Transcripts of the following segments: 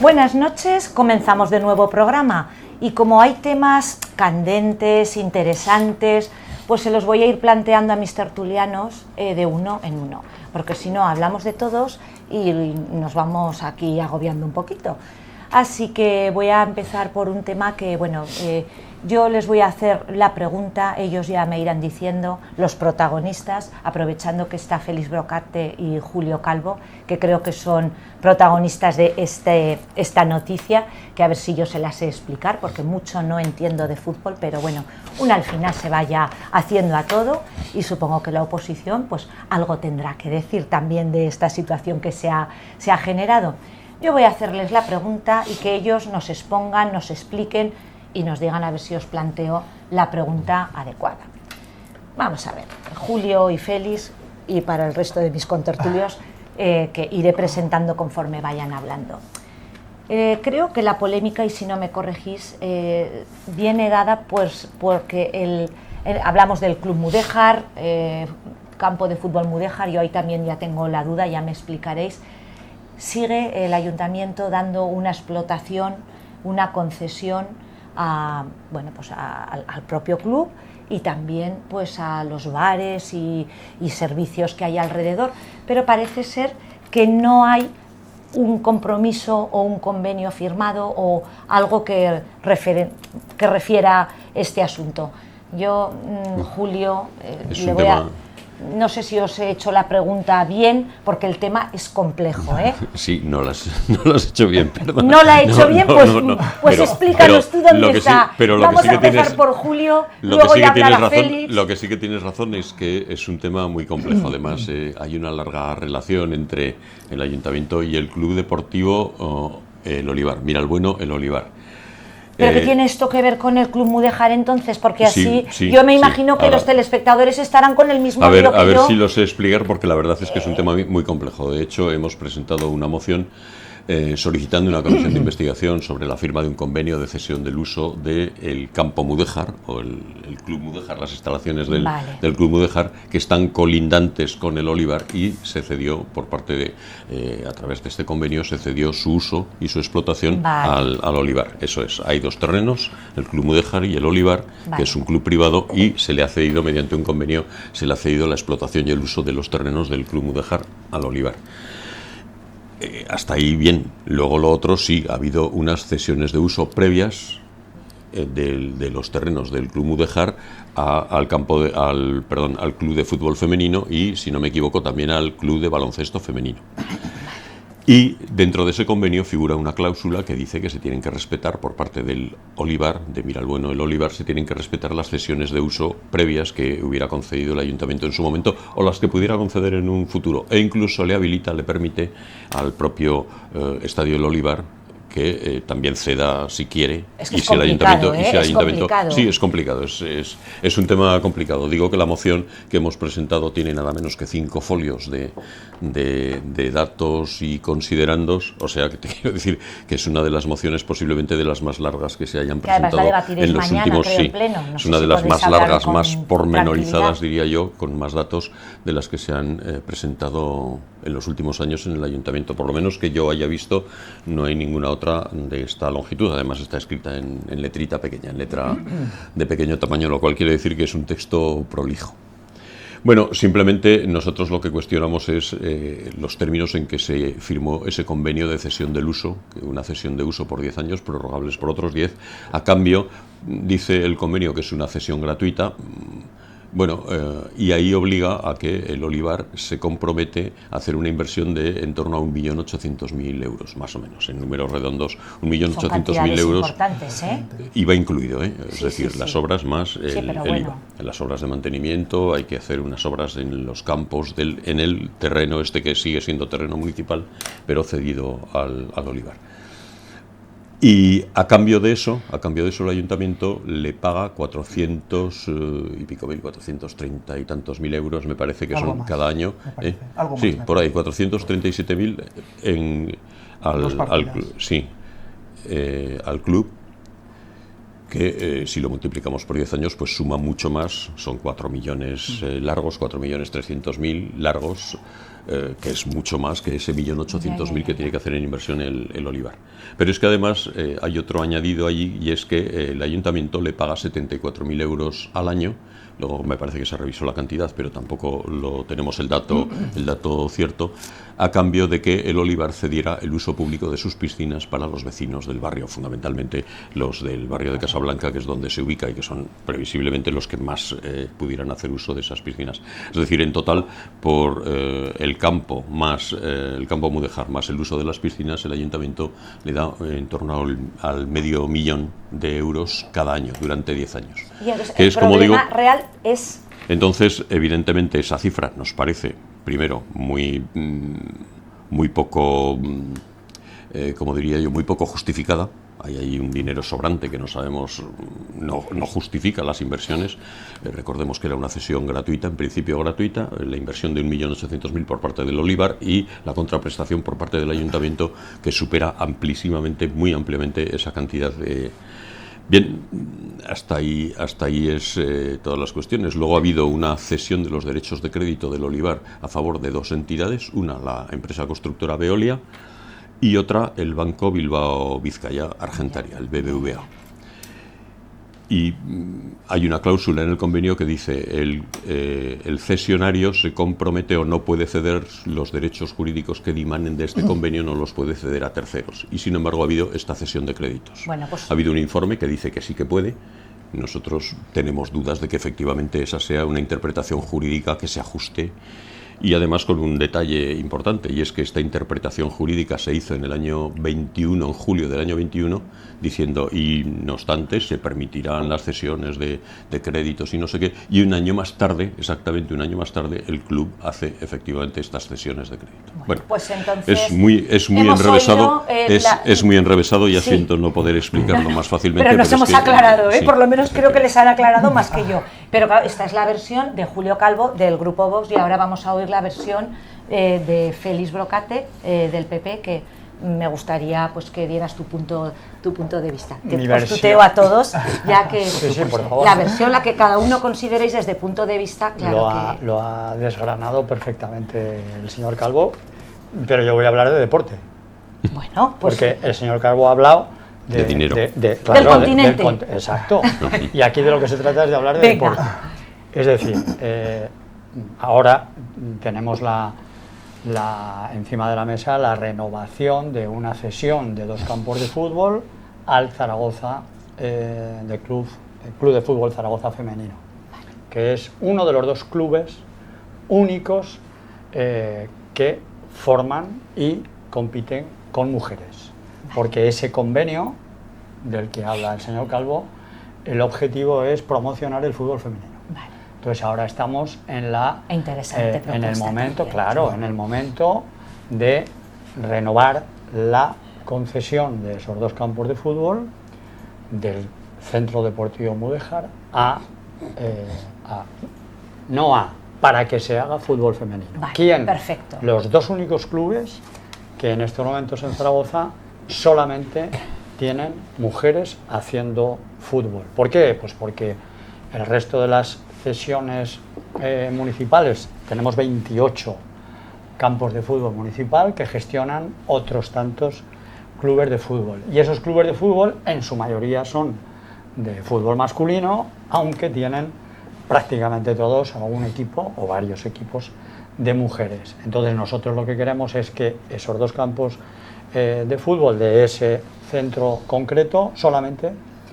Buenas noches, comenzamos de nuevo programa y como hay temas candentes, interesantes, pues se los voy a ir planteando a mis tertulianos de uno en uno, porque si no hablamos de todos y nos vamos aquí agobiando un poquito. Así que voy a empezar por un tema que, bueno, yo les voy a hacer la pregunta, ellos ya me irán diciendo, los protagonistas, aprovechando que está Félix Brocarte y Julio Calvo, que creo que son protagonistas de esta noticia, que a ver si yo se las sé explicar, porque mucho no entiendo de fútbol, pero bueno, una al final se vaya haciendo a todo y supongo que la oposición pues algo tendrá que decir también de esta situación que se ha generado. Yo voy a hacerles la pregunta y que ellos nos expongan, nos expliquen y nos digan a ver si os planteo la pregunta adecuada. Vamos a ver, Julio y Félix, y para el resto de mis contertulios, que iré presentando conforme vayan hablando. Creo que la polémica, y si no me corregís, viene dada pues porque hablamos del Club Mudéjar, campo de fútbol Mudéjar, yo ahí también ya tengo la duda, ya me explicaréis. Sigue el ayuntamiento dando una explotación, una concesión al propio club y también pues a los bares y servicios que hay alrededor, pero parece ser que no hay un compromiso o un convenio firmado o algo que refiera este asunto. Yo, Julio, le voy a... No sé si os he hecho la pregunta bien, porque el tema es complejo, ¿eh? Sí, no lo has hecho bien, perdón. ¿No la he hecho bien? Pues explícanos tú dónde está. Vamos a empezar por Julio, luego ya hablar a Félix. Lo que sí que tienes razón es que es un tema muy complejo. Además, hay una larga relación entre el ayuntamiento y el club deportivo El Olivar. Miralbueno, El Olivar. ¿Pero qué tiene esto que ver con el Club Mudéjar entonces? Porque así yo me imagino que los telespectadores estarán con el mismo lío que yo. A ver si lo sé explicar, porque la verdad es que es un tema muy complejo. De hecho, hemos presentado una moción solicitando una comisión de investigación sobre la firma de un convenio de cesión del uso del campo Mudéjar, o el Club Mudéjar, las instalaciones del Club Mudéjar, que están colindantes con el Olivar, y se cedió por parte de, a través de este convenio, se cedió su uso y su explotación al Olivar. Eso es, hay dos terrenos, el Club Mudéjar y el Olivar, que es un club privado, y se le ha cedido, mediante un convenio, se le ha cedido la explotación y el uso de los terrenos del Club Mudéjar al Olivar. Hasta ahí bien. Luego lo otro sí, ha habido unas cesiones de uso previas de los terrenos del Club Mudéjar al Club de Fútbol Femenino y, si no me equivoco, también al Club de Baloncesto Femenino. Y dentro de ese convenio figura una cláusula que dice que se tienen que respetar por parte del Olivar, de Miralbueno El Olivar, se tienen que respetar las cesiones de uso previas que hubiera concedido el ayuntamiento en su momento o las que pudiera conceder en un futuro, e incluso le habilita, le permite al propio Estadio El Olivar que también ceda si quiere. Es que el ayuntamiento sí, es complicado, es un tema complicado. Digo que la moción que hemos presentado tiene nada menos que 5 folios de datos y considerandos, o sea que te quiero decir que es una de las mociones posiblemente de las más largas que se hayan presentado en los últimos es una de las más largas, más pormenorizadas, diría yo, con más datos de las que se han presentado en los últimos años en el ayuntamiento. Por lo menos que yo haya visto, no hay ninguna otra de esta longitud. Además está escrita en letrita pequeña, en letra de pequeño tamaño, lo cual quiere decir que es un texto prolijo. Bueno, simplemente nosotros lo que cuestionamos es los términos en que se firmó ese convenio de cesión del uso, una cesión de uso por 10 años, prorrogables por otros 10. A cambio, dice el convenio que es una cesión gratuita. Bueno, y ahí obliga a que el Olivar se compromete a hacer una inversión de en torno a 1.800.000 euros, más o menos, en números redondos, 1.800.000 euros. Importantes, ¿eh? IVA incluido, es decir, las obras más el IVA. En las obras de mantenimiento hay que hacer unas obras en los campos, en el terreno que sigue siendo terreno municipal, pero cedido al Olivar. Y a cambio de eso el ayuntamiento le paga 430 y tantos mil euros, me parece que son cada año. Sí, por ahí, 437.000 al club, que si lo multiplicamos por 10 años, pues suma mucho más, son 4 millones largos, 4.300.000 largos, que es mucho más que ese 1.800.000 que tiene que hacer en inversión el Olivar. Pero es que además hay otro añadido allí, y es que el ayuntamiento le paga 74.000 euros al año. Luego me parece que se revisó la cantidad, pero tampoco lo tenemos el dato cierto, a cambio de que el Olivar cediera el uso público de sus piscinas para los vecinos del barrio, fundamentalmente los del barrio de Casablanca, que es donde se ubica y que son previsiblemente los que más pudieran hacer uso de esas piscinas. Es decir, en total, por el campo más el campo Mudéjar más el uso de las piscinas, el ayuntamiento le da en torno al 500.000 de euros cada año durante 10 años. Y entonces, que el es, como digo, problema real es... Entonces, evidentemente, esa cifra nos parece, primero, muy poco, como diría yo, muy poco justificada. Hay un dinero sobrante que no sabemos, no justifica las inversiones. Recordemos que era una cesión gratuita, en principio gratuita, la inversión de 1.800.000 por parte del Olivar y la contraprestación por parte del ayuntamiento, que supera amplísimamente, muy ampliamente, esa cantidad de... Bien, hasta ahí es todas las cuestiones. Luego ha habido una cesión de los derechos de crédito del Olivar a favor de dos entidades, una la empresa constructora Veolia y otra el Banco Bilbao Vizcaya Argentaria, el BBVA. Y hay una cláusula en el convenio que dice el cesionario se compromete o no puede ceder los derechos jurídicos que dimanen de este convenio, no los puede ceder a terceros. Y sin embargo ha habido esta cesión de créditos. Bueno, pues... Ha habido un informe que dice que sí que puede. Nosotros tenemos dudas de que efectivamente esa sea una interpretación jurídica que se ajuste. Y además con un detalle importante, y es que esta interpretación jurídica se hizo en el año 21, en julio del año 21, diciendo, y no obstante, se permitirán las cesiones de créditos y no sé qué, y un año más tarde, exactamente un año más tarde, el club hace efectivamente estas cesiones de crédito. Bueno, pues entonces es muy enrevesado, es muy enrevesado, ya siento no poder explicarlo más fácilmente. Pero nos hemos aclarado, sí. Por lo menos creo que les han aclarado más que yo. Pero claro, esta es la versión de Julio Calvo del Grupo Vox, y ahora vamos a oír la versión de Félix Brocate del PP, que me gustaría pues que dieras tu punto de vista. Que os tuteo a todos, ya que sí, por favor. La versión, la que cada uno consideréis desde punto de vista, claro lo ha desgranado perfectamente el señor Calvo, pero yo voy a hablar de deporte. Bueno, pues... Porque el señor Calvo ha hablado de dinero. Del continente. Exacto. Y aquí de lo que se trata es de hablar de deporte. Es decir, ahora tenemos encima de la mesa la renovación de una cesión de 2 campos de fútbol al Zaragoza, el Club de Fútbol Zaragoza Femenino, que es uno de los 2 clubes únicos que forman y compiten con mujeres. Porque ese convenio del que habla el señor Calvo, el objetivo es promocionar el fútbol femenino. Vale. Entonces ahora estamos en en el momento, en el momento de renovar la concesión de esos 2 campos de fútbol del Centro Deportivo Mudéjar para que se haga fútbol femenino. Vale, ¿Quién? Perfecto. Los 2 únicos clubes que en estos momentos en Zaragoza solamente tienen mujeres haciendo fútbol. ¿Por qué? Pues porque el resto de las cesiones municipales, tenemos 28 campos de fútbol municipal que gestionan otros tantos clubes de fútbol. Y esos clubes de fútbol en su mayoría son de fútbol masculino, aunque tienen prácticamente todos algún equipo o varios equipos de mujeres. Entonces nosotros lo que queremos es que esos 2 campos de fútbol de ese centro concreto solamente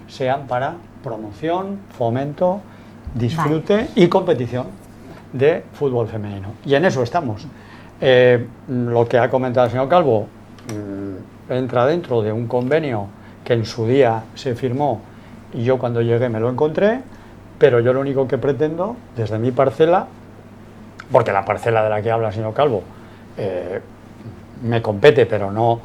sean para promoción, fomento, disfrute y competición de fútbol femenino. Y en eso estamos. Lo que ha comentado el señor Calvo entra dentro de un convenio que en su día se firmó y yo cuando llegué me lo encontré, pero yo lo único que pretendo desde mi parcela, porque la parcela de la que habla el señor Calvo me compete, pero no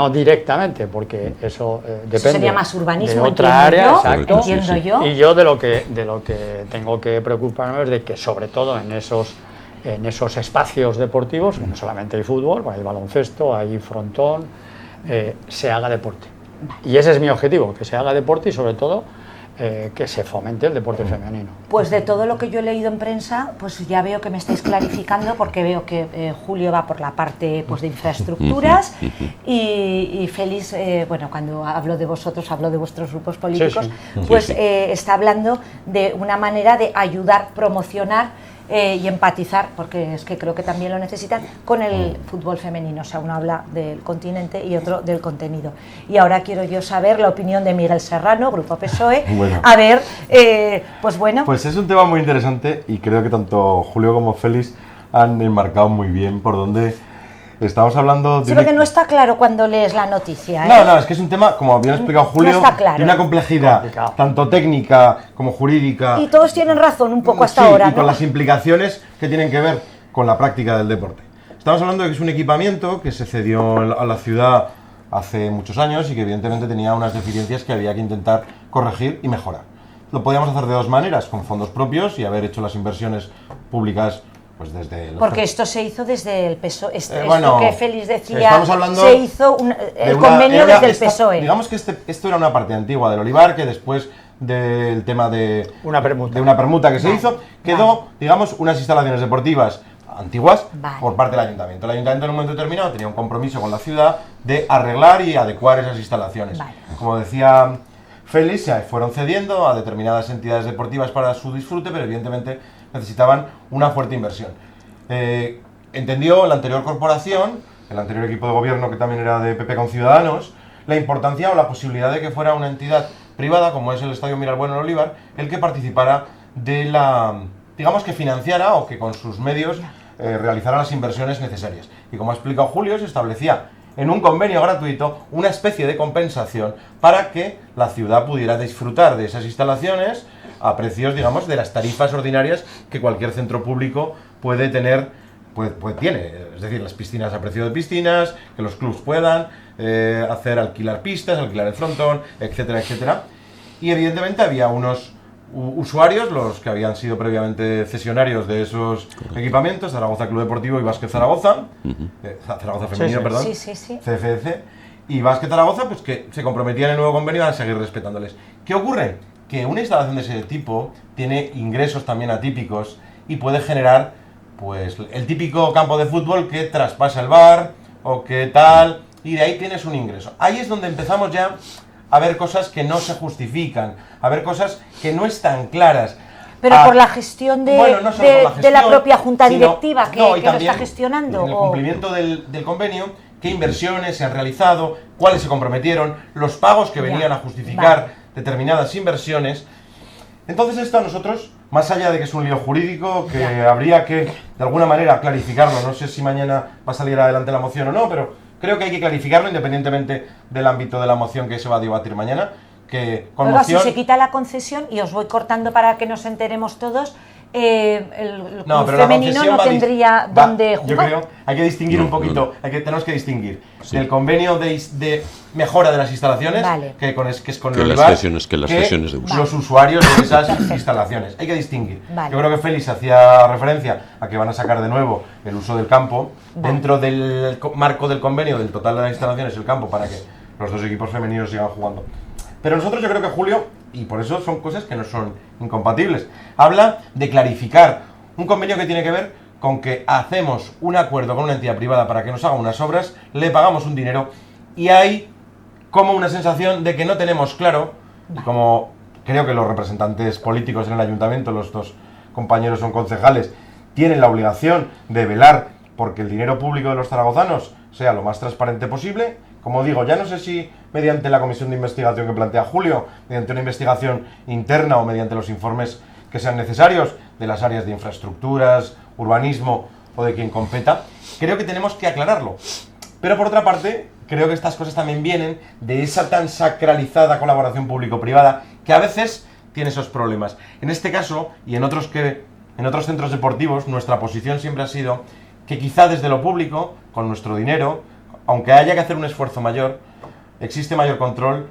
directamente, porque eso depende. Eso sería más urbanismo, de otra área, yo, exacto. Entiendo yo. Y yo de lo que tengo que preocuparme es de que, sobre todo en esos espacios deportivos, no solamente hay fútbol, hay baloncesto, hay frontón, se haga deporte. Y ese es mi objetivo, que se haga deporte y sobre todo que se fomente el deporte femenino. Pues de todo lo que yo he leído en prensa, pues ya veo que me estáis clarificando, porque veo que Julio va por la parte pues de infraestructuras y Félix, bueno, cuando hablo de vosotros, hablo de vuestros grupos políticos, pues está hablando de una manera de ayudar, promocionar y empatizar, porque es que creo que también lo necesitan, con el fútbol femenino. O sea, uno habla del continente y otro del contenido. Y ahora quiero yo saber la opinión de Miguel Serrano, Grupo PSOE. Bueno. A ver, pues bueno. Pues es un tema muy interesante y creo que tanto Julio como Félix han enmarcado muy bien por donde estamos hablando de... Sí, porque no está claro cuando lees la noticia, ¿eh? No, es que es un tema, como bien explicado Julio, no está claro. de una complejidad Complicado. tanto técnica como jurídica. Y todos tienen razón un poco hasta Sí, ahora, y con ¿no? las implicaciones que tienen que ver con la práctica del deporte. Estamos hablando de que es un equipamiento que se cedió a la ciudad hace muchos años y que evidentemente tenía unas deficiencias que había que intentar corregir y mejorar. Lo podíamos hacer de dos maneras, con fondos propios y haber hecho las inversiones públicas pues desde... Porque esto se hizo desde el PSOE, esto bueno, que Félix decía, estamos hablando se hizo el convenio desde el PSOE. Digamos que esto era una parte antigua del Olivar, que después del tema de Una permuta. de una permuta que se hizo, quedó, digamos, unas instalaciones deportivas antiguas por parte del ayuntamiento. El ayuntamiento en un momento determinado tenía un compromiso con la ciudad de arreglar y adecuar esas instalaciones. Como decía Félix, se fueron cediendo a determinadas entidades deportivas para su disfrute, pero evidentemente necesitaban una fuerte inversión. Entendió la anterior corporación, el anterior equipo de gobierno que también era de PP con Ciudadanos, la importancia o la posibilidad de que fuera una entidad privada, como es el Estadio Miralbueno en Olivar, el que participara de la, digamos que financiara o que con sus medios realizara las inversiones necesarias. Y como ha explicado Julio, se establecía en un convenio gratuito una especie de compensación para que la ciudad pudiera disfrutar de esas instalaciones a precios, digamos, de las tarifas ordinarias que cualquier centro público puede tener, tiene. Es decir, las piscinas a precio de piscinas, que los clubs puedan alquilar pistas, alquilar el frontón, etcétera, etcétera. Y evidentemente había unos usuarios, los que habían sido previamente cesionarios de esos equipamientos, Zaragoza Club Deportivo y Básquet Zaragoza, Zaragoza Femenino, perdón, CFC, y Básquet Zaragoza, pues que se comprometían en el nuevo convenio a seguir respetándoles. ¿Qué ocurre? Que una instalación de ese tipo tiene ingresos también atípicos y puede generar, pues, el típico campo de fútbol que traspasa el bar o que tal, y de ahí tienes un ingreso. Ahí es donde empezamos ya a ver cosas que no se justifican, a ver cosas que no están claras. Pero por la gestión de, bueno, no solo por la gestión, de la propia junta sino, directiva que lo también está gestionando. En el cumplimiento del convenio, qué inversiones se han realizado, cuáles se comprometieron, los pagos que venían a justificar determinadas inversiones. Entonces esto a nosotros, más allá de que es un lío jurídico, que habría que de alguna manera clarificarlo, no sé si mañana va a salir adelante la moción o no, pero creo que hay que clarificarlo independientemente del ámbito de la moción que se va a debatir mañana, que con moción... Si se quita la concesión, y os voy cortando para que nos enteremos todos, el club pero femenino no tendría dónde jugar. Yo creo, hay que distinguir un poquito, tenemos que distinguir del convenio de mejora de las instalaciones, que es con el Olivar, las sesiones de uso. Los usuarios de esas instalaciones. Hay que distinguir. Yo creo que Félix hacía referencia a que van a sacar de nuevo el uso del campo dentro del marco del convenio del total de las instalaciones, el campo, para que los dos equipos femeninos sigan jugando. Pero nosotros, yo creo que Julio, y por eso son cosas que no son incompatibles, habla de clarificar un convenio que tiene que ver con que hacemos un acuerdo con una entidad privada para que nos haga unas obras, le pagamos un dinero y hay como una sensación de que no tenemos claro, y como creo que los representantes políticos en el ayuntamiento, los dos compañeros son concejales, tienen la obligación de velar porque el dinero público de los zaragozanos sea lo más transparente posible. Como digo, ya no sé si mediante la comisión de investigación que plantea Julio, mediante una investigación interna o mediante los informes que sean necesarios de las áreas de infraestructuras, urbanismo o de quien competa, creo que tenemos que aclararlo. Pero por otra parte, creo que estas cosas también vienen de esa tan sacralizada colaboración público-privada que a veces tiene esos problemas. En este caso, y en otros centros deportivos, nuestra posición siempre ha sido que quizá desde lo público, con nuestro dinero, aunque haya que hacer un esfuerzo mayor, existe mayor control,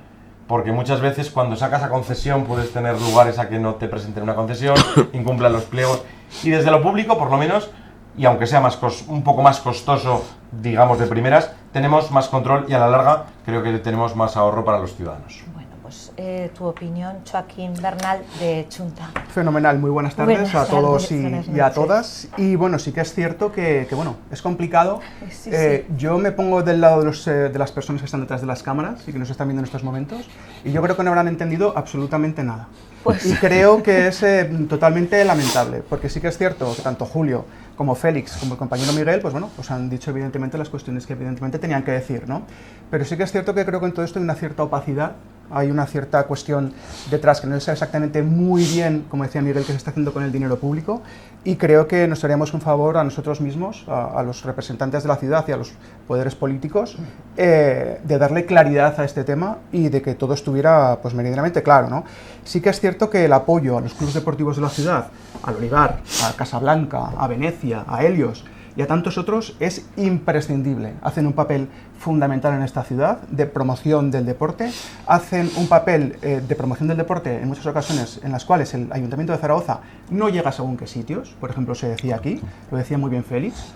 porque muchas veces cuando sacas a concesión puedes tener lugares a que no te presenten una concesión, incumplan los pliegos, y desde lo público, por lo menos, y aunque sea un poco más costoso, digamos, de primeras, tenemos más control y a la larga creo que tenemos más ahorro para los ciudadanos. Bueno, pues tu opinión, Joaquín Bernal, de Chunta. Fenomenal, muy buenas tardes a todos y a todas. Y bueno, sí que es cierto que bueno, es complicado. Sí. Yo me pongo del lado de las personas que están detrás de las cámaras y que nos están viendo en estos momentos, y yo creo que no habrán entendido absolutamente nada. Pues. Y creo que es totalmente lamentable, porque sí que es cierto que tanto Julio como Félix, como el compañero Miguel, pues bueno, pues han dicho evidentemente las cuestiones que evidentemente tenían que decir, ¿no? Pero sí que es cierto que creo que en todo esto hay una cierta opacidad, hay una cierta cuestión detrás que no es exactamente muy bien, como decía Miguel, que se está haciendo con el dinero público, y creo que nos haríamos un favor a nosotros mismos, a los representantes de la ciudad y a los poderes políticos, de darle claridad a este tema y de que todo estuviera pues meridianamente claro, ¿no? Sí que es cierto que el apoyo a los clubes deportivos de la ciudad, al Olivar, a Casablanca, a Venecia, a Helios y a tantos otros es imprescindible. Hacen un papel fundamental en esta ciudad de promoción del deporte, hacen un papel de promoción del deporte en muchas ocasiones en las cuales el Ayuntamiento de Zaragoza no llega según qué sitios. Por ejemplo, se decía aquí, lo decía muy bien Félix,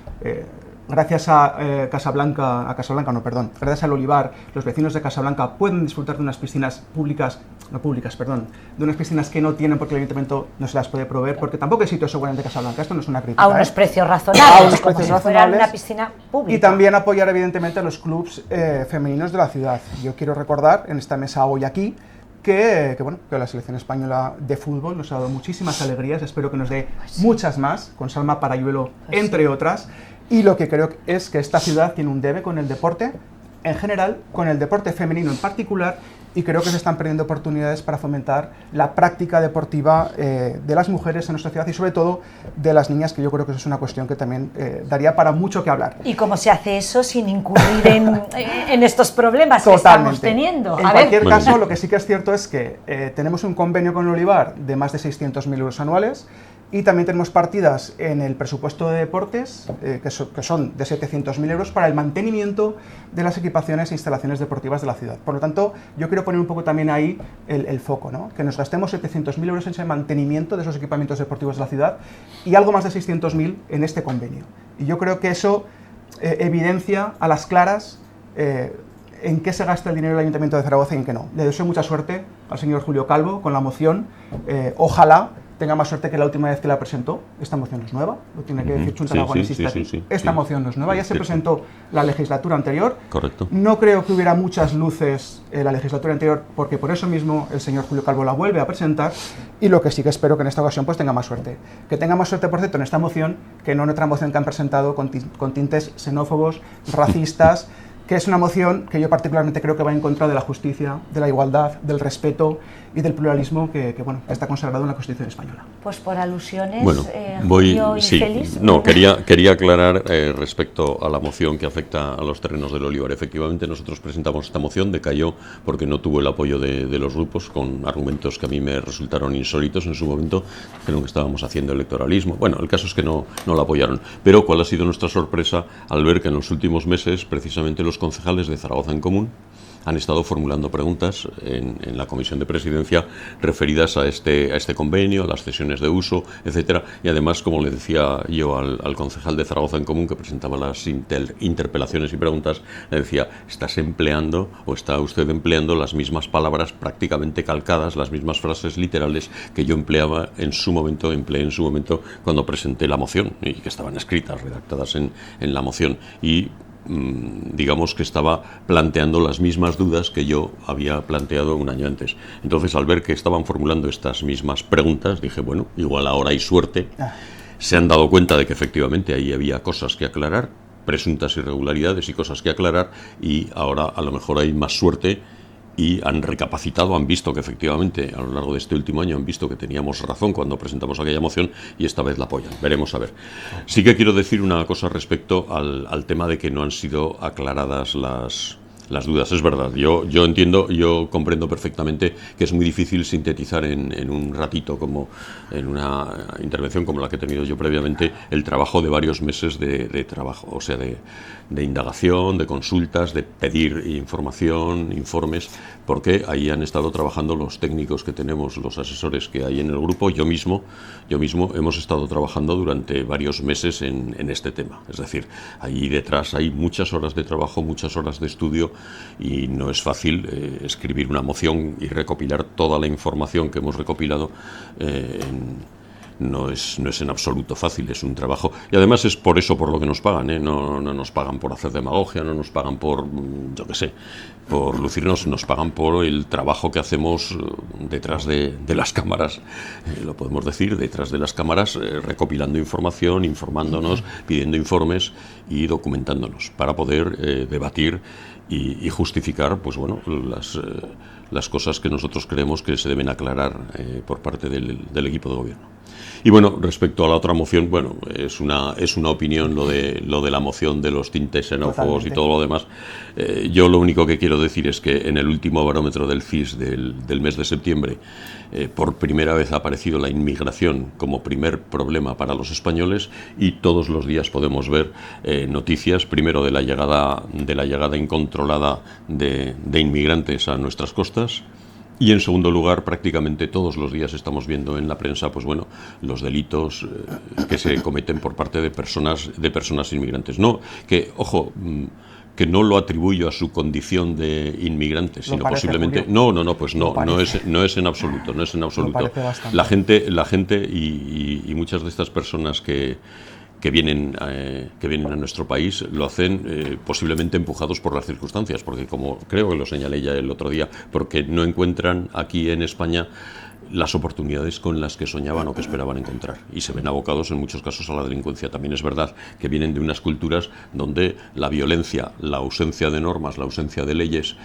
gracias a gracias al Olivar, los vecinos de Casablanca pueden disfrutar de unas piscinas de unas piscinas que no tienen porque el Ayuntamiento no se las puede proveer, porque tampoco hay sitios seguramente de Casablanca, esto no es una crítica. A unos precios razonables, a unos como precios si razonables, fuera una piscina pública. y también apoyar evidentemente a los clubs femeninos de la ciudad. Yo quiero recordar en esta mesa hoy aquí que la selección española de fútbol nos ha dado muchísimas alegrías, espero que nos dé muchas más, con Salma Parayuelo, entre otras. Y lo que creo es que esta ciudad tiene un debe con el deporte en general, con el deporte femenino en particular, y creo que se están perdiendo oportunidades para fomentar la práctica deportiva de las mujeres en nuestra ciudad y sobre todo de las niñas, que yo creo que eso es una cuestión que también daría para mucho que hablar. ¿Y cómo se hace eso sin incurrir en estos problemas Totalmente. que estamos teniendo? En cualquier caso, lo que sí que es cierto es que tenemos un convenio con el Olivar de más de 600.000 euros anuales, y también tenemos partidas en el presupuesto de deportes, que son de 700.000 euros para el mantenimiento de las equipaciones e instalaciones deportivas de la ciudad. Por lo tanto, yo quiero poner un poco también ahí el foco, ¿no? Que nos gastemos 700.000 euros en ese mantenimiento de esos equipamientos deportivos de la ciudad y algo más de 600.000 en este convenio. Y yo creo que eso evidencia a las claras en qué se gasta el dinero del Ayuntamiento de Zaragoza y en qué no. Le deseo mucha suerte al señor Julio Calvo con la moción. Ojalá tenga más suerte que la última vez que la presentó. Esta moción no es nueva, lo tiene que decir Chunta Aragonesista. Esta moción no es nueva, ya se presentó la legislatura anterior. Correcto. No creo que hubiera muchas luces en la legislatura anterior, porque por eso mismo el señor Julio Calvo la vuelve a presentar, y lo que sí que espero que en esta ocasión pues tenga más suerte. Que tenga más suerte, por cierto, en esta moción, que no en otra moción que han presentado con tintes xenófobos, racistas, que es una moción que yo particularmente creo que va en contra de la justicia, de la igualdad, del respeto y del pluralismo que está consagrado en la Constitución española. Pues por alusiones, bueno, Julio y Félix. No, quería aclarar respecto a la moción que afecta a los terrenos del Olivar. Efectivamente, nosotros presentamos esta moción, decayó porque no tuvo el apoyo de los grupos, con argumentos que a mí me resultaron insólitos en su momento, creo que estábamos haciendo electoralismo. Bueno, el caso es que no la apoyaron. Pero ¿cuál ha sido nuestra sorpresa al ver que en los últimos meses, precisamente los concejales de Zaragoza en Común han estado formulando preguntas en la Comisión de Presidencia referidas a este convenio, a las cesiones de uso, etcétera, y además, como le decía yo al concejal de Zaragoza en Común que presentaba las interpelaciones y preguntas, le decía, estás empleando o está usted empleando las mismas palabras prácticamente calcadas, las mismas frases literales que yo empleé en su momento cuando presenté la moción y que estaban escritas, redactadas en la moción, y digamos que estaba planteando las mismas dudas que yo había planteado un año antes. Entonces, al ver que estaban formulando estas mismas preguntas, dije, bueno, igual ahora hay suerte. Se han dado cuenta de que efectivamente ahí había cosas que aclarar, presuntas irregularidades y cosas que aclarar, y ahora a lo mejor hay más suerte y han recapacitado, han visto que efectivamente a lo largo de este último año han visto que teníamos razón cuando presentamos aquella moción y esta vez la apoyan. Veremos a ver. Sí que quiero decir una cosa respecto al tema de que no han sido aclaradas las dudas. Es verdad, yo entiendo, yo comprendo perfectamente que es muy difícil sintetizar en un ratito, como en una intervención como la que he tenido yo previamente, el trabajo de varios meses de trabajo, o sea, de indagación, de consultas, de pedir información, informes, porque ahí han estado trabajando los técnicos que tenemos, los asesores que hay en el grupo. Yo mismo hemos estado trabajando durante varios meses en este tema. Es decir, ahí detrás hay muchas horas de trabajo, muchas horas de estudio, y no es fácil escribir una moción y recopilar toda la información que hemos recopilado no es en absoluto fácil, es un trabajo. Y además es por eso por lo que nos pagan, ¿eh? No nos pagan por hacer demagogia, no nos pagan por, yo qué sé, por lucirnos, nos pagan por el trabajo que hacemos detrás de las cámaras, lo podemos decir, detrás de las cámaras, recopilando información, informándonos, pidiendo informes y documentándonos para poder debatir y justificar, pues bueno, las cosas que nosotros creemos que se deben aclarar por parte del equipo de gobierno. Y bueno, respecto a la otra moción, bueno, es una opinión lo de la moción de los tintes xenófobos y todo lo demás. Yo lo único que quiero decir es que en el último barómetro del CIS del mes de septiembre, por primera vez ha aparecido la inmigración como primer problema para los españoles, y todos los días podemos ver noticias, primero de la llegada incontrolada de inmigrantes a nuestras costas, y en segundo lugar, prácticamente todos los días estamos viendo en la prensa, pues bueno, los delitos que se cometen por parte de personas inmigrantes. No, que, ojo, que no lo atribuyo a su condición de inmigrante, sino parece, posiblemente... Julio. No es en absoluto, no es en absoluto. La gente y muchas de estas personas que vienen a nuestro país lo hacen posiblemente empujados por las circunstancias, porque como creo que lo señalé ya el otro día, porque no encuentran aquí en España las oportunidades con las que soñaban o que esperaban encontrar, y se ven abocados en muchos casos a la delincuencia. También es verdad que vienen de unas culturas donde la violencia, la ausencia de normas, la ausencia de leyes,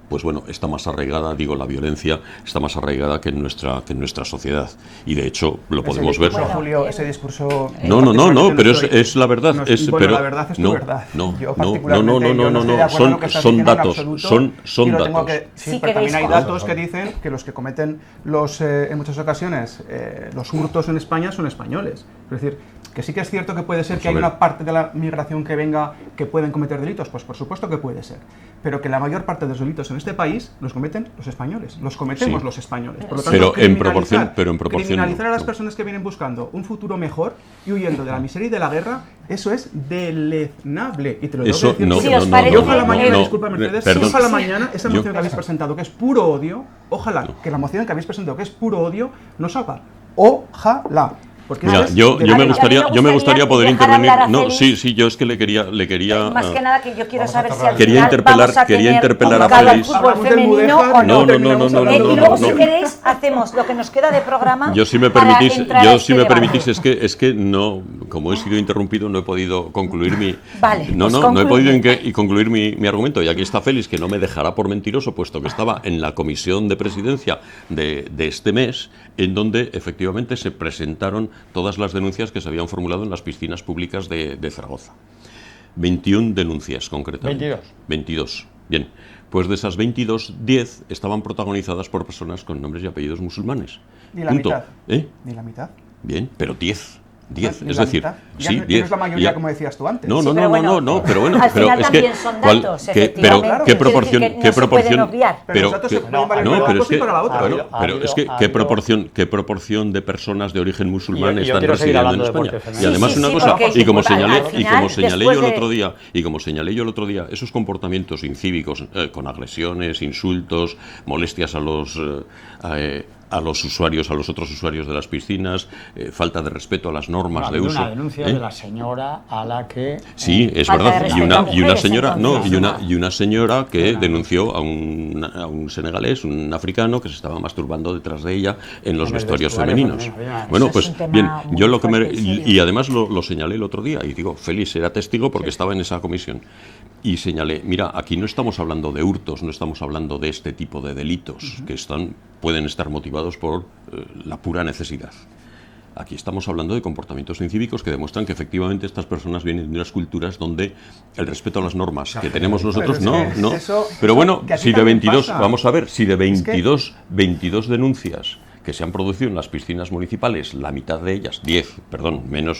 pues bueno, está más arraigada, la violencia está más arraigada que en nuestra sociedad, y de hecho lo podemos ver. Julio, ese discurso... No, pero es la verdad. La verdad es tu verdad. Son datos, son datos. Sí, pero también hay datos que dicen que los que cometen en muchas ocasiones los hurtos en España son españoles. Es decir, que sí que es cierto que puede ser que hay una parte de la migración que venga que pueden cometer delitos, pues por supuesto que puede ser, pero que la mayor parte de los delitos en este país los cometen los españoles, los cometemos los españoles. Por lo tanto, pero en proporción criminalizar a las personas que vienen buscando un futuro mejor y huyendo de la miseria y de la guerra, eso es deleznable. Y te lo tengo que decir. Ojalá mañana, disculpa Mercedes, ojalá mañana esa moción que habéis presentado, que es puro odio, ojalá que la moción que habéis presentado, que es puro odio, no salga. Ojalá. Mira, yo me gustaría poder intervenir. No, sí, yo es que le quería más que nada que yo quiero saber si al quería interpelar a Félix. Fútbol femenino o no. Y luego si queréis hacemos lo que nos queda de programa. Yo si me permitís, es que no, como he sido interrumpido, no he podido concluir mi concluir mi argumento, y aquí está Félix, que no me dejará por mentiroso, puesto que estaba en la comisión de presidencia de este mes, en donde efectivamente se presentaron todas las denuncias que se habían formulado en las piscinas públicas de Zaragoza. 21 denuncias concretamente. 22. Bien, pues de esas 22, 10 estaban protagonizadas por personas con nombres y apellidos musulmanes. Ni la mitad. Ni la mitad. Bien, pero 10, es decir, sí, 10. No es la mayoría, como decías tú antes. No, pero bueno, al final es también que son datos, ¿qué proporción? ¿Qué proporción de personas de origen musulmán están residiendo en España? Y además una cosa, y como señalé yo el otro día, esos comportamientos incívicos, con agresiones, insultos, molestias a los usuarios, a los otros usuarios de las piscinas, falta de respeto a las normas de uso. Una denuncia de la señora a la que... Sí, es verdad. Y una señora que denunció a un senegalés, un africano, que se estaba masturbando detrás de ella en los vestuarios femeninos. Bueno, pues bien, yo lo que y además lo señalé el otro día, y digo, Félix era testigo porque estaba en esa comisión. Y señalé, mira, aquí no estamos hablando de hurtos, no estamos hablando de este tipo de delitos que pueden estar motivados por la pura necesidad. Aquí estamos hablando de comportamientos incívicos que demuestran que efectivamente estas personas vienen de unas culturas donde el respeto a las normas que tenemos nosotros, pero bueno, si de 22, vamos a ver, si de 22 denuncias que se han producido en las piscinas municipales, la mitad de ellas,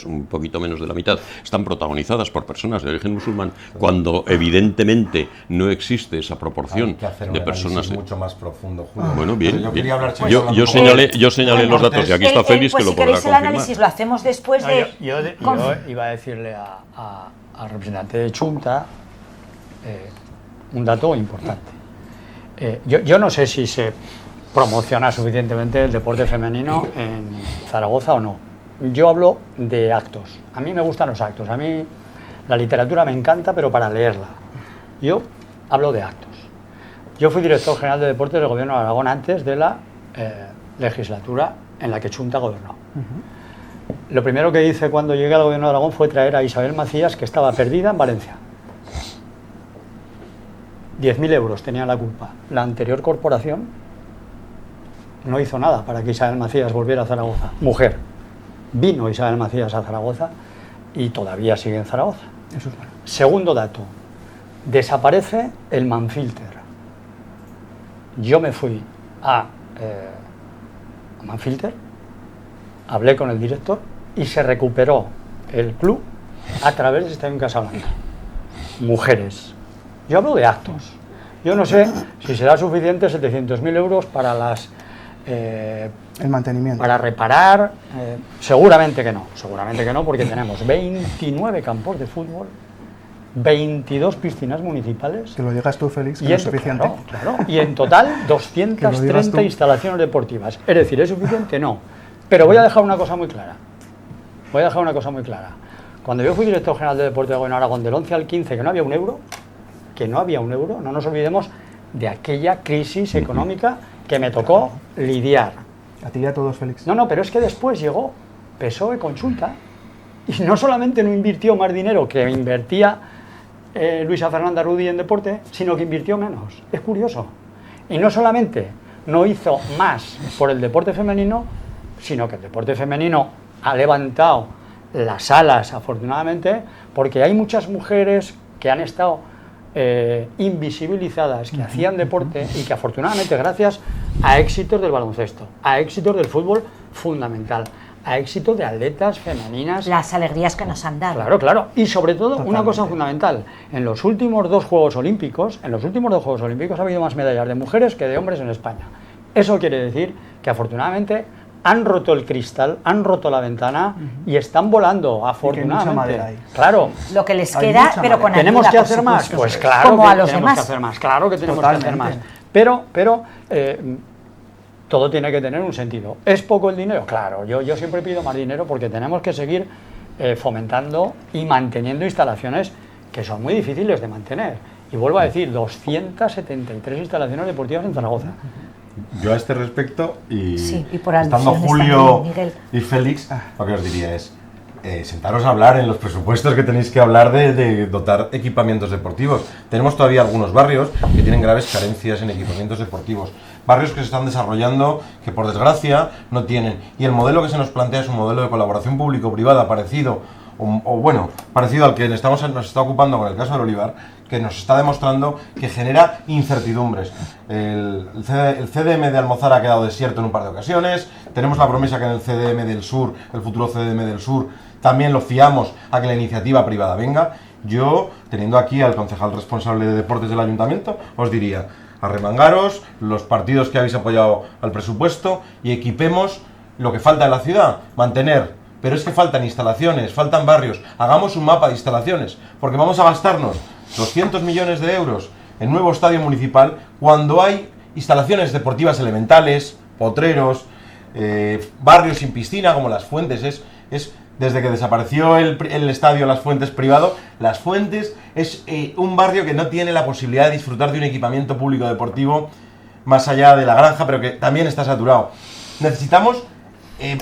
un poquito menos de la mitad, están protagonizadas por personas de origen musulmán, cuando evidentemente no existe esa proporción de personas mucho más profundo, Julio. Bueno, bien. Yo señalé los datos, y aquí está Félix, que lo podrá confirmar. Si queréis el análisis lo hacemos después de... Yo iba a decirle al representante de Chunta, un dato importante. Yo no sé si se promociona suficientemente el deporte femenino en Zaragoza o no. Yo hablo de actos. A mí me gustan los actos. A mí la literatura me encanta, pero para leerla. Yo hablo de actos. Yo fui director general de deportes del Gobierno de Aragón antes de la legislatura en la que Chunta gobernó. Lo primero que hice cuando llegué al Gobierno de Aragón fue traer a Isabel Macías, que estaba perdida en Valencia. 10.000 euros tenía la culpa. La anterior corporación no hizo nada para que Isabel Macías volviera a Zaragoza. Mujer. Vino Isabel Macías a Zaragoza y todavía sigue en Zaragoza. Eso es bueno. Segundo dato. Desaparece el Manfilter. Yo me fui a Manfilter, hablé con el director y se recuperó el club a través de Estadio Casablanca. Mujeres. Yo hablo de actos. Yo no sé si será suficiente 700.000 euros para las... el mantenimiento. Para reparar, seguramente que no, porque tenemos 29 campos de fútbol, 22 piscinas municipales. Que lo digas tú, Félix, que Y no es suficiente. Claro, y en total 230 instalaciones deportivas. Es decir, ¿es suficiente? No. Pero voy a dejar una cosa muy clara. Cuando yo fui director general de Deporte de Gobierno de Aragón del 11 al 15, que no había un euro, no nos olvidemos de aquella crisis económica que me tocó lidiar. A ti y a todos, Félix. No, pero es que después llegó PSOE Consulta y no solamente no invirtió más dinero que invertía Luisa Fernanda Rudi en deporte, sino que invirtió menos. Es curioso. Y no solamente no hizo más por el deporte femenino, sino que el deporte femenino ha levantado las alas, afortunadamente, porque hay muchas mujeres que han estado invisibilizadas, que hacían deporte y que afortunadamente, gracias a éxitos del baloncesto, a éxitos del fútbol fundamental, a éxito de atletas femeninas. Las alegrías que nos han dado. Claro. Y sobre todo, una cosa fundamental. En los últimos dos Juegos Olímpicos ha habido más medallas de mujeres que de hombres en España. Eso quiere decir que afortunadamente han roto el cristal, han roto la ventana y están volando, afortunadamente. Claro. Lo que les queda, pero con ayuda. ¿Tenemos que hacer más? Pues claro, como que a los tenemos demás. que hacer más. Claro que tenemos que hacer más. Pero todo tiene que tener un sentido. ¿Es poco el dinero? Claro, yo siempre pido más dinero porque tenemos que seguir fomentando y manteniendo instalaciones que son muy difíciles de mantener. Y vuelvo a decir, 273 instalaciones deportivas en Zaragoza. Yo a este respecto, y por estando Julio y Félix, lo que os diría es sentaros a hablar en los presupuestos que tenéis que hablar de dotar equipamientos deportivos. Tenemos todavía algunos barrios que tienen graves carencias en equipamientos deportivos. Barrios que se están desarrollando que por desgracia no tienen. Y el modelo que se nos plantea es un modelo de colaboración público-privada parecido, parecido al que nos está ocupando con el caso del Olivar, que nos está demostrando que genera incertidumbres. El CDM de Almozara ha quedado desierto en un par de ocasiones. Tenemos la promesa que en el CDM del Sur, el futuro CDM del Sur, también lo fiamos a que la iniciativa privada venga. Yo, teniendo aquí al concejal responsable de deportes del ayuntamiento, os diría: arremangaros los partidos que habéis apoyado al presupuesto y equipemos lo que falta en la ciudad, mantener. Pero es que faltan instalaciones, faltan barrios. Hagamos un mapa de instalaciones, porque vamos a gastarnos 200 millones de euros en nuevo estadio municipal cuando hay instalaciones deportivas elementales, potreros, barrios sin piscina como Las Fuentes. Desde que desapareció el estadio Las Fuentes privado, Las Fuentes es un barrio que no tiene la posibilidad de disfrutar de un equipamiento público deportivo más allá de la granja, pero que también está saturado. Necesitamos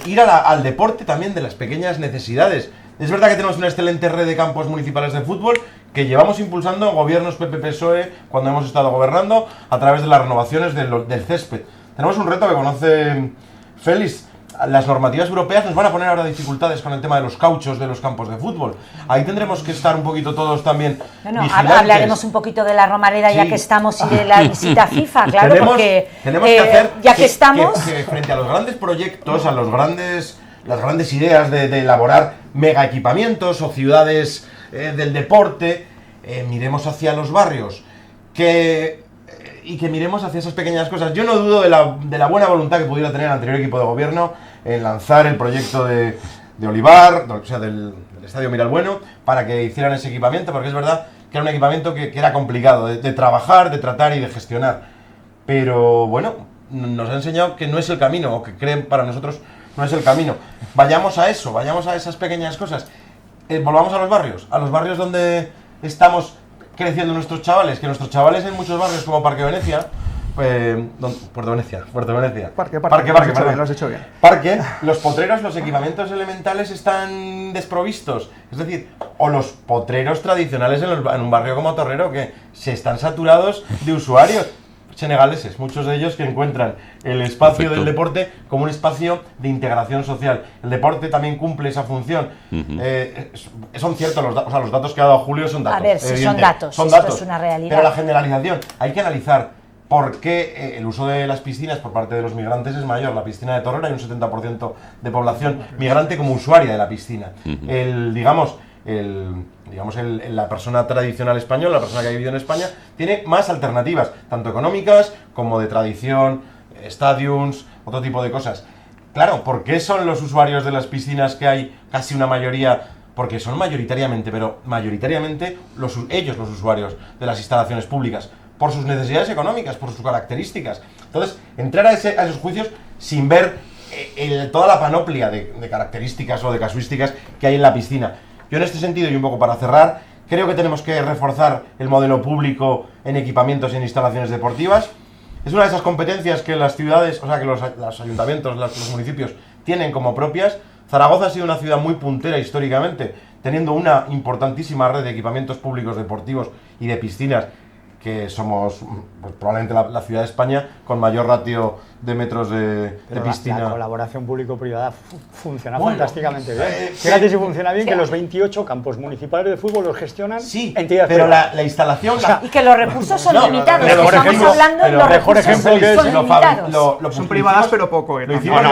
ir al deporte también de las pequeñas necesidades. Es verdad que tenemos una excelente red de campos municipales de fútbol que llevamos impulsando gobiernos PP-PSOE cuando hemos estado gobernando a través de las renovaciones del césped. Tenemos un reto que conoce Félix. Las normativas europeas nos van a poner ahora dificultades con el tema de los cauchos de los campos de fútbol. Ahí tendremos que estar un poquito todos también vigilantes. Hablaremos un poquito de la Romareda, sí, ya que estamos, y de la visita FIFA, claro, tenemos que hacer ya que estamos... Que frente a los grandes proyectos, a las grandes ideas de elaborar mega equipamientos o ciudades del deporte, miremos hacia los barrios y que miremos hacia esas pequeñas cosas. Yo no dudo de la buena voluntad que pudiera tener el anterior equipo de gobierno en lanzar el proyecto de de Olivar, o sea, del Estadio Miralbueno, para que hicieran ese equipamiento, porque es verdad que era un equipamiento que era complicado de trabajar, de tratar y de gestionar. Pero bueno, nos ha enseñado que no es el camino, o que creen para nosotros no es el camino. Vayamos a eso, vayamos a esas pequeñas cosas. Volvamos a los barrios donde estamos creciendo nuestros chavales, que nuestros chavales en muchos barrios como Parque Venecia, Puerto Venecia, Parque, perdón. lo has hecho bien. Parque, los potreros, los equipamientos elementales están desprovistos. Es decir, o los potreros tradicionales en un barrio como Torrero, que se están saturados de usuarios senegaleses, muchos de ellos que encuentran el espacio del deporte como un espacio de integración social. El deporte también cumple esa función. Son ciertos los datos, o sea, los datos que ha dado Julio son datos. A ver, si son datos, son esto datos, es una realidad. Pero la generalización, hay que analizar por qué el uso de las piscinas por parte de los migrantes es mayor. La piscina de Torrero hay un 70% de población migrante como usuaria de la piscina. La persona tradicional española, la persona que ha vivido en España, tiene más alternativas, tanto económicas como de tradición, stadiums, otro tipo de cosas. Claro, ¿por qué son los usuarios de las piscinas que hay casi una mayoría? Porque son mayoritariamente ellos los usuarios de las instalaciones públicas, por sus necesidades económicas, por sus características. Entonces, entrar a esos juicios sin ver toda la panoplia de características o de casuísticas que hay en la piscina. Yo en este sentido, y un poco para cerrar, creo que tenemos que reforzar el modelo público en equipamientos y en instalaciones deportivas. Es una de esas competencias que las ciudades, o sea, que los ayuntamientos, los municipios tienen como propias. Zaragoza ha sido una ciudad muy puntera históricamente, teniendo una importantísima red de equipamientos públicos deportivos y de piscinas, que somos pues, probablemente la ciudad de España con mayor ratio de metros de piscina. La colaboración público-privada funciona fantásticamente bien. Fíjate si funciona bien, que los 28 campos municipales de fútbol los gestionan entidades pero privadas. la instalación... Y que los recursos son limitados, estamos hablando de pero los mejor recursos ejemplo que es son limitados. Son privadas, pero poco. Lo hicimos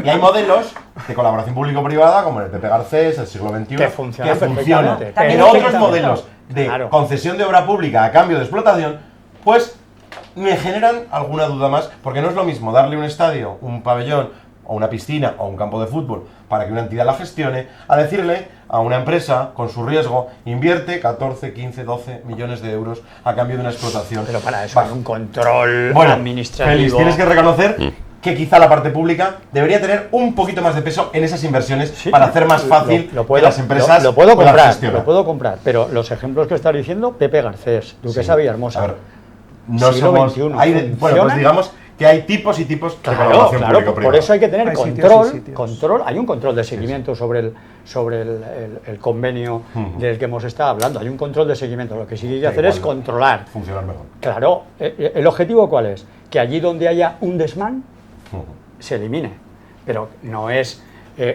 y hay modelos de colaboración público-privada, como el Pepe Garcés, el siglo XXI, que funcionan. Pero otros modelos de concesión de obra pública a cambio de explotación, pues me generan alguna duda más, porque no es lo mismo darle un estadio, un pabellón, o una piscina, o un campo de fútbol, para que una entidad la gestione, a decirle a una empresa, con su riesgo, invierte 14, 15, 12 millones de euros a cambio de una explotación. Pero para eso hay un control administrativo. Félix, tienes que reconocer que quizá la parte pública debería tener un poquito más de peso en esas inversiones para hacer más fácil que las empresas lo puedo comprar, pero los ejemplos que estás diciendo, Pepe Garcés, Duquesa Villahermosa, a ver, no siglo somos, XXI, bueno, pues digamos que hay tipos y tipos de colaboración público-privada. Por eso hay que tener sitios. control. Hay un control de seguimiento sobre el convenio del que hemos estado hablando. Hay un control de seguimiento. Lo que sí hay que hacer es controlar. Funcionar mejor. Claro, ¿el objetivo cuál es? Que allí donde haya un desmán, se elimine. Pero no es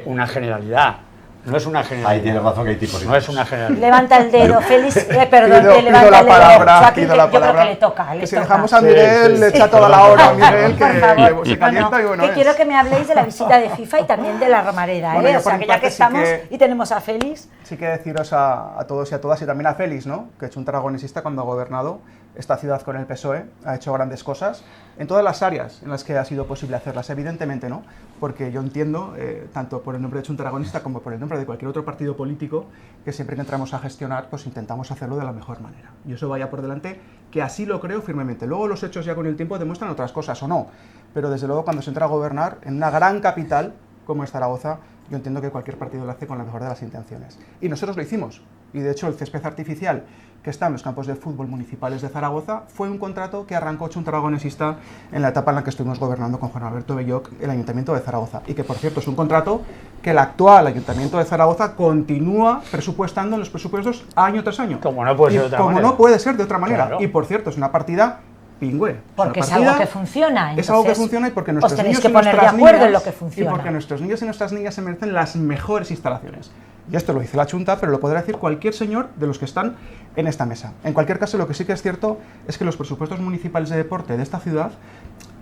una generalidad. No es una generalidad. Ahí tienes razón que hay tipos y No es una generalidad. Levanta el dedo, Félix. Perdón, Pido levanta la el dedo. palabra, Joaquín, pido la yo creo palabra. que le toca. Que si dejamos a Miguel, le echa toda la hora a Miguel, que se calienta y bueno que es. quiero que me habléis de la visita de FIFA y también de la Romareda, Bueno, yo o sea, por mi que ya que parte sí estamos que- y tenemos a Félix. Sí que deciros a todos y a todas, y también a Félix, ¿no? Que es un aragonesista cuando ha gobernado esta ciudad con el PSOE, ha hecho grandes cosas en todas las áreas en las que ha sido posible hacerlas, evidentemente, ¿no? Porque yo entiendo, tanto por el nombre de Junta Aragonista como por el nombre de cualquier otro partido político, que siempre que entramos a gestionar, pues intentamos hacerlo de la mejor manera. Y eso vaya por delante, que así lo creo firmemente. Luego los hechos ya con el tiempo demuestran otras cosas o no, pero desde luego cuando se entra a gobernar en una gran capital como es Zaragoza, yo entiendo que cualquier partido lo hace con la mejor de las intenciones. Y nosotros lo hicimos. Y de hecho el césped artificial que está en los campos de fútbol municipales de Zaragoza fue un contrato que arrancó Junta Aragonesista en la etapa en la que estuvimos gobernando con Juan Alberto Belloc el Ayuntamiento de Zaragoza. Y que, por cierto, es un contrato que el actual Ayuntamiento de Zaragoza continúa presupuestando en los presupuestos año tras año. Como no puede ser de otra manera. Como no puede ser de otra manera. Claro. Y, por cierto, es una partida pingüe. Porque Una es partida- algo que funciona. Es algo que entonces, funciona y porque os nuestros tenéis niños que y poner de nuestras acuerdo en niñas, lo que funciona. y porque nuestros niños y nuestras niñas se merecen las mejores instalaciones. Y esto lo dice la Junta, pero lo podrá decir cualquier señor de los que están en esta mesa. En cualquier caso, lo que sí que es cierto es que los presupuestos municipales de deporte de esta ciudad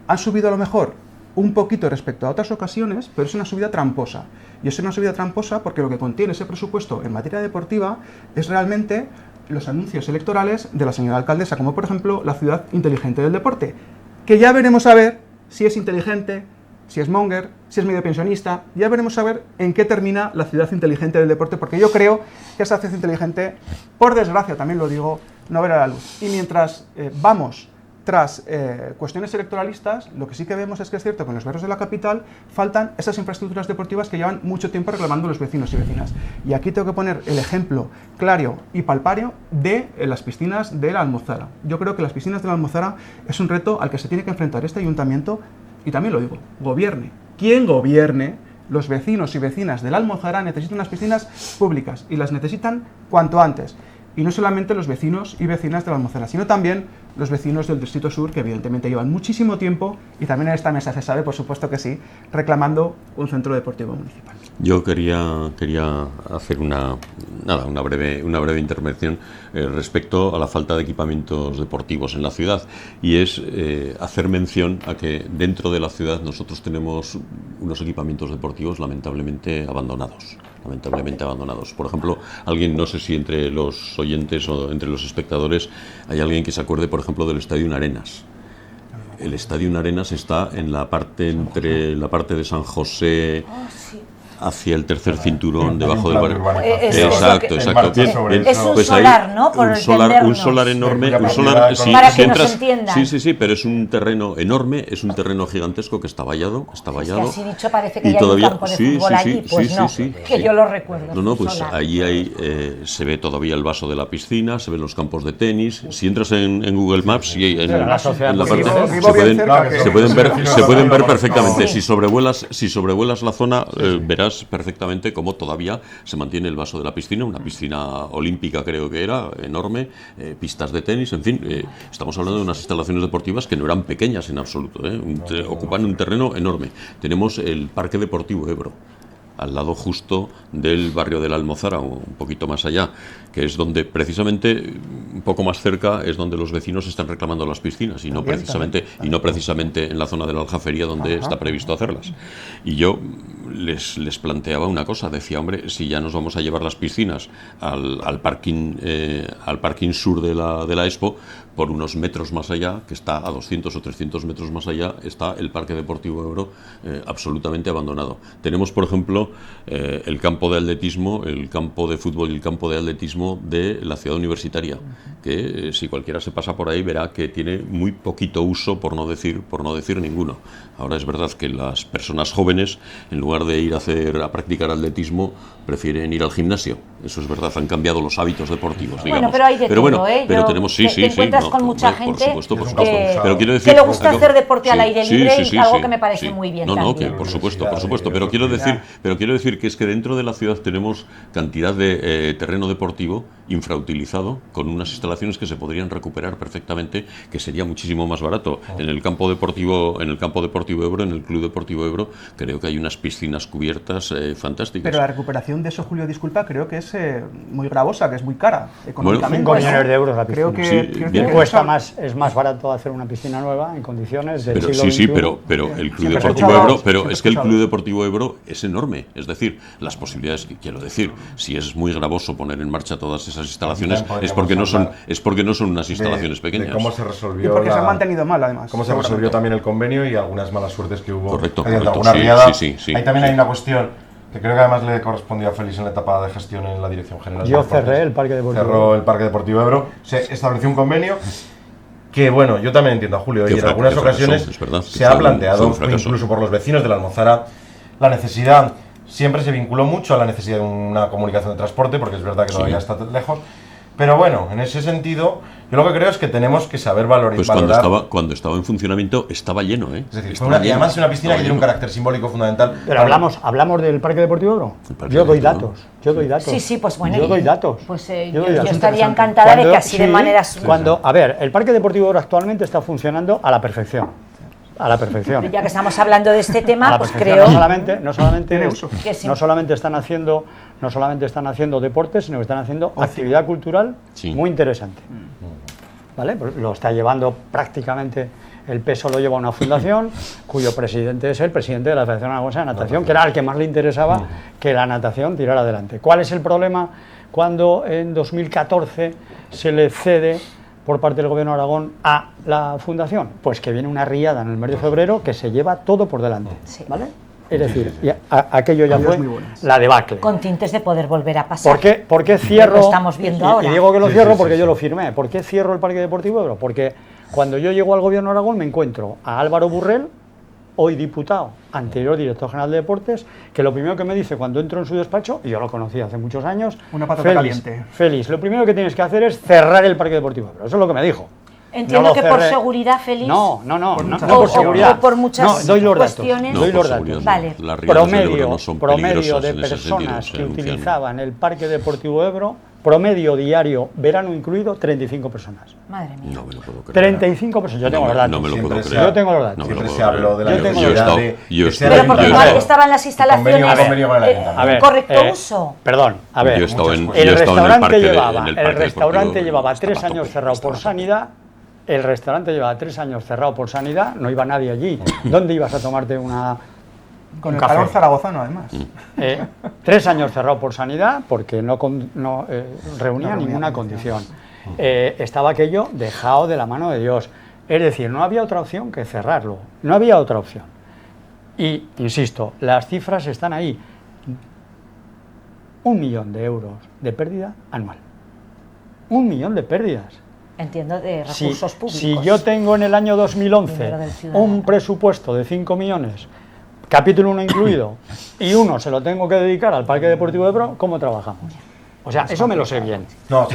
han subido a lo mejor un poquito respecto a otras ocasiones, pero es una subida tramposa. Y es una subida tramposa porque lo que contiene ese presupuesto en materia deportiva es realmente los anuncios electorales de la señora alcaldesa, como por ejemplo la ciudad inteligente del deporte, que ya veremos a ver si es inteligente, si es monger, si es medio pensionista. Ya veremos a ver en qué termina la ciudad inteligente del deporte, porque yo creo que esa ciudad inteligente, por desgracia también lo digo, no verá la luz. Y mientras vamos tras cuestiones electoralistas, lo que sí que vemos es que es cierto que en los barrios de la capital faltan esas infraestructuras deportivas que llevan mucho tiempo reclamando los vecinos y vecinas. Y aquí tengo que poner el ejemplo claro y palpario de las piscinas de la Almozara. Yo creo que las piscinas de la Almozara es un reto al que se tiene que enfrentar este ayuntamiento, y también lo digo, gobierne. Quien gobierne, los vecinos y vecinas de la Almozara necesitan unas piscinas públicas y las necesitan cuanto antes. Y no solamente los vecinos y vecinas de la Almozara, sino también los vecinos del Distrito Sur, que evidentemente llevan muchísimo tiempo, y también en esta mesa se sabe, por supuesto que sí, reclamando un centro deportivo municipal. Yo quería hacer una breve intervención respecto a la falta de equipamientos deportivos en la ciudad, y es hacer mención a que dentro de la ciudad nosotros tenemos unos equipamientos deportivos lamentablemente abandonados. Por ejemplo, alguien, no sé si entre los oyentes o entre los espectadores hay alguien que se acuerde, por ejemplo, del Estadio Arenas. El Estadio Arenas está en la parte entre la parte de San José hacia el tercer cinturón debajo del barrio. Exacto. Pues solar, ¿no? Un solar enorme, para que nos entiendan. Sí, pero es un terreno enorme, es un terreno gigantesco que está vallado. Es que así dicho parece que ya todavía, hay un campo de fútbol allí, pues no, que yo lo recuerdo. No, pues allí se ve todavía el vaso de la piscina, se ven los campos de tenis. Si entras en Google Maps y en la parte se pueden ver perfectamente. Si sobrevuelas la zona, verás perfectamente cómo todavía se mantiene el vaso de la piscina, una piscina olímpica creo que era, enorme, pistas de tenis, en fin, estamos hablando de unas instalaciones deportivas que no eran pequeñas en absoluto, ocupan un terreno enorme. Tenemos el Parque Deportivo Ebro, al lado justo del barrio de la Almozara, un poquito más allá, que es donde precisamente, un poco más cerca, es donde los vecinos están reclamando las piscinas, y no precisamente en la zona de la Aljafería donde está previsto hacerlas. Y yo les planteaba una cosa, decía, hombre, si ya nos vamos a llevar las piscinas al parking sur de la Expo, por unos metros más allá, que está a 200 o 300 metros más allá, está el Parque Deportivo Ebro absolutamente abandonado. Tenemos, por ejemplo, el campo de atletismo, el campo de fútbol y el campo de atletismo de la ciudad universitaria, que si cualquiera se pasa por ahí verá que tiene muy poquito uso, por no decir ninguno. Ahora es verdad que las personas jóvenes, en lugar de ir a practicar atletismo, prefieren ir al gimnasio. Eso es verdad, han cambiado los hábitos deportivos, digamos. Bueno, pero hay de todo, pero tenemos, te encuentras con mucha gente por supuesto. Pero quiero decir, que le gusta hacer deporte al aire libre, y algo que me parece muy bien también. Que por supuesto, pero quiero decir que es que dentro de la ciudad tenemos cantidad de terreno deportivo infrautilizado, con unas instalaciones que se podrían recuperar perfectamente, que sería muchísimo más barato. En el campo deportivo Ebro, en el Club Deportivo Ebro, creo que hay unas piscinas cubiertas fantásticas. Pero la recuperación de eso, Julio, disculpa, creo que es muy gravosa, que es muy cara económicamente. 5 millones de euros la piscina. Creo que cuesta más, es más barato hacer una piscina nueva en condiciones del siglo XXI. Pero el Club Deportivo Ebro, es que el Club Deportivo Ebro es enorme, es decir, las posibilidades, quiero decir, si es muy gravoso poner en marcha todas esas instalaciones, es porque no son unas instalaciones pequeñas. De cómo se resolvió, y porque se han mantenido mal, además. Cómo se resolvió también el convenio y algunas malas suertes que hubo. Correcto. Alguna riada. Ahí también hay una cuestión que creo que además le correspondió a Félix en la etapa de gestión en la Dirección General. Yo cerré el Parque Deportivo. Cerró el Parque Deportivo Ebro. Se estableció un convenio que, bueno, yo también entiendo a Julio, y en algunas ocasiones se ha planteado, incluso por los vecinos de la Almozara, la necesidad. Siempre se vinculó mucho a la necesidad de una comunicación de transporte, porque es verdad que todavía está lejos. Pero bueno, en ese sentido, yo lo que creo es que tenemos que saber valorar. Pues cuando estaba en funcionamiento estaba lleno, ¿eh? Es decir, y además es una piscina que tiene un carácter simbólico fundamental. Pero hablamos del Parque Deportivo Ebro. Yo doy datos. Sí, pues bueno. Yo doy datos. Pues yo estaría encantada de que así de manera... el Parque Deportivo Ebro actualmente está funcionando a la perfección. A la perfección. Ya que estamos hablando de este tema, pues creo no solamente están haciendo deportes, sino que están haciendo actividad cultural muy interesante. ¿Vale? Pues lo está llevando prácticamente, el peso lo lleva una fundación cuyo presidente es el presidente de la Federación Aragonesa de Natación, que era el que más le interesaba que la natación tirara adelante. ¿Cuál es el problema cuando en 2014 se le cede por parte del Gobierno de Aragón a la Fundación? Pues que viene una riada en el mes de febrero que se lleva todo por delante, ¿vale? Es decir, aquello ya fue la debacle. Con tintes de poder volver a pasar. ¿Por qué cierro? Lo estamos viendo ahora. Y digo que lo cierro porque yo lo firmé. ¿Por qué cierro el Parque Deportivo Ebro? Porque cuando yo llego al Gobierno de Aragón me encuentro a Álvaro Burrell, hoy diputado, anterior director general de Deportes, que lo primero que me dice cuando entro en su despacho, y yo lo conocí hace muchos años, una patata caliente. Félix, lo primero que tienes que hacer es cerrar el Parque Deportivo Ebro. Eso es lo que me dijo. Entiendo no que por seguridad, Félix. No por seguridad. O por muchas doy los cuestiones. Datos. Doy los datos. Vale. Promedio de personas que utilizaban el Parque Deportivo Ebro, promedio diario, verano incluido, 35 personas. Madre mía. No me lo puedo creer. 35 personas. Yo tengo los datos. No me lo puedo creer. Yo tengo los datos. Siempre se habló de la necesidad de... Pero porque igual estaban las instalaciones en correcto uso. Perdón, a ver. El restaurante llevaba 3 años cerrado por sanidad. El restaurante llevaba 3 años cerrado por sanidad, no iba nadie allí. ¿Dónde ibas a tomarte una...? Con el calor zaragozano, además. 3 años cerrado por sanidad porque no reunía ninguna condición. Estaba aquello dejado de la mano de Dios. Es decir, no había otra opción que cerrarlo. No había otra opción. Y, insisto, las cifras están ahí. 1 millón de euros de pérdida anual. 1 millón de pérdidas. Entiendo, de recursos públicos. Si yo tengo en el año 2011 un presupuesto de 5 millones, capítulo 1 incluido, y 1 se lo tengo que dedicar al Parque Deportivo de Ebro, ¿cómo trabajamos? O sea, eso me lo sé bien. No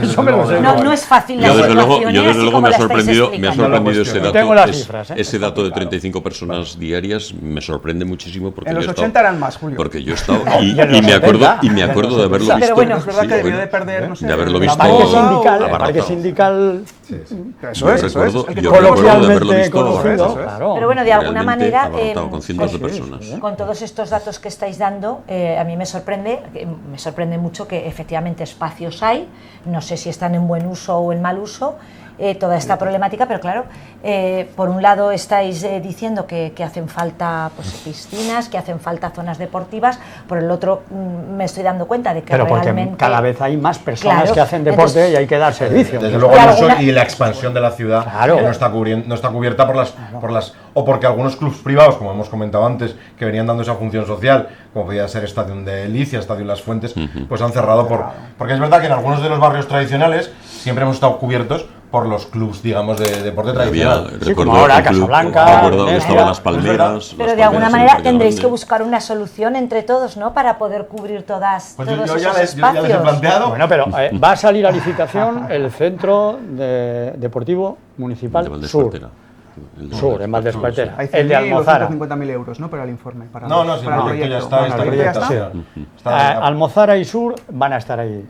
es fácil la situación. Yo desde luego me ha sorprendido ese dato de 35 personas diarias, me sorprende muchísimo porque en los 80 eran más, Julio. Porque yo he estado y me acuerdo de haberlo visto. Pero bueno, es verdad que debió de perder, no sé, de haberlo visto. El parque sindical. Eso es. Coloquialmente conocido. Pero bueno, de alguna manera, con cientos de personas. Con todos estos datos que estáis dando, a mí me sorprende mucho que efectivamente espacios hay, no sé si están en buen uso o en mal uso, toda esta problemática, pero claro, por un lado estáis diciendo que hacen falta piscinas, que hacen falta zonas deportivas, por el otro me estoy dando cuenta de que pero realmente... porque cada vez hay más personas que hacen deporte y hay que dar servicio. Desde luego y la expansión de la ciudad que no está cubierta por las o porque algunos clubes privados, como hemos comentado antes, que venían dando esa función social, como podía ser Estadio de Licia, Estadio Las Fuentes, pues han cerrado porque es verdad que en algunos de los barrios tradicionales siempre hemos estado cubiertos por los clubs, digamos, de deporte tradicional. Como ahora, Casablanca, recuerdo que estaban las Palmeras. Pero de alguna manera tendréis que buscar una solución entre todos, ¿no? Para poder cubrir todos esos espacios. Ya les he planteado. Bueno, pero va a salir a licitación el Centro Deportivo Municipal Sur. Sur, en Valdespartera. El de Almozara. 150.000 euros, ¿no? Para el informe. El proyecto ya está. Almozara y Sur van a estar ahí.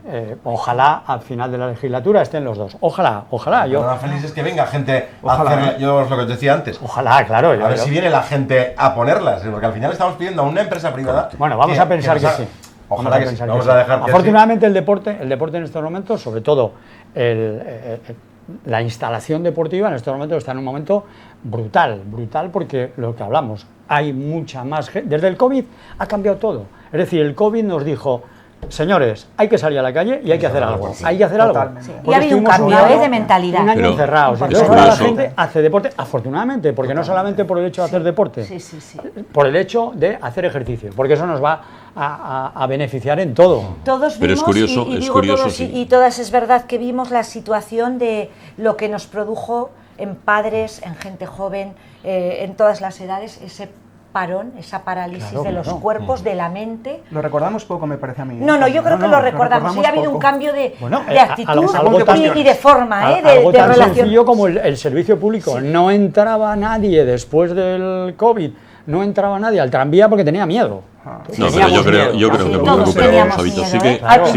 Ojalá al final de la legislatura estén los dos. Ojalá. Yo lo feliz es que venga gente a hacer, yo es lo que os decía antes. Ojalá, claro. A ver si viene la gente a ponerlas, porque al final estamos pidiendo a una empresa privada. Bueno, vamos a pensar que sí. Ojalá que sí. Vamos a dejar que afortunadamente el deporte en estos momentos, sobre todo la instalación deportiva en estos momentos está en un momento brutal porque lo que hablamos, hay mucha más gente. Desde el COVID ha cambiado todo. Es decir, el COVID nos dijo, señores, hay que salir a la calle y hay que hacer algo. Hay que hacer algo. Y ha habido un cambio de mentalidad. Un año encerrados. Entonces ahora la gente hace deporte, afortunadamente, porque no solamente por el hecho de hacer deporte, por el hecho de hacer ejercicio, porque eso nos va a beneficiar en todo. Todos vimos, pero es curioso, y todas es verdad que vimos la situación de lo que nos produjo en padres, en gente joven, en todas las edades, ese parón, esa parálisis de los cuerpos, de la mente. Lo recordamos poco, me parece a mí. Yo creo que lo recordamos. Sí, ha habido un cambio de actitud y de forma, algo tan sencillo como el servicio público. No entraba nadie después del COVID, no entraba nadie al tranvía porque tenía miedo. No, pero yo creo que poco recuperamos hábitos. Sí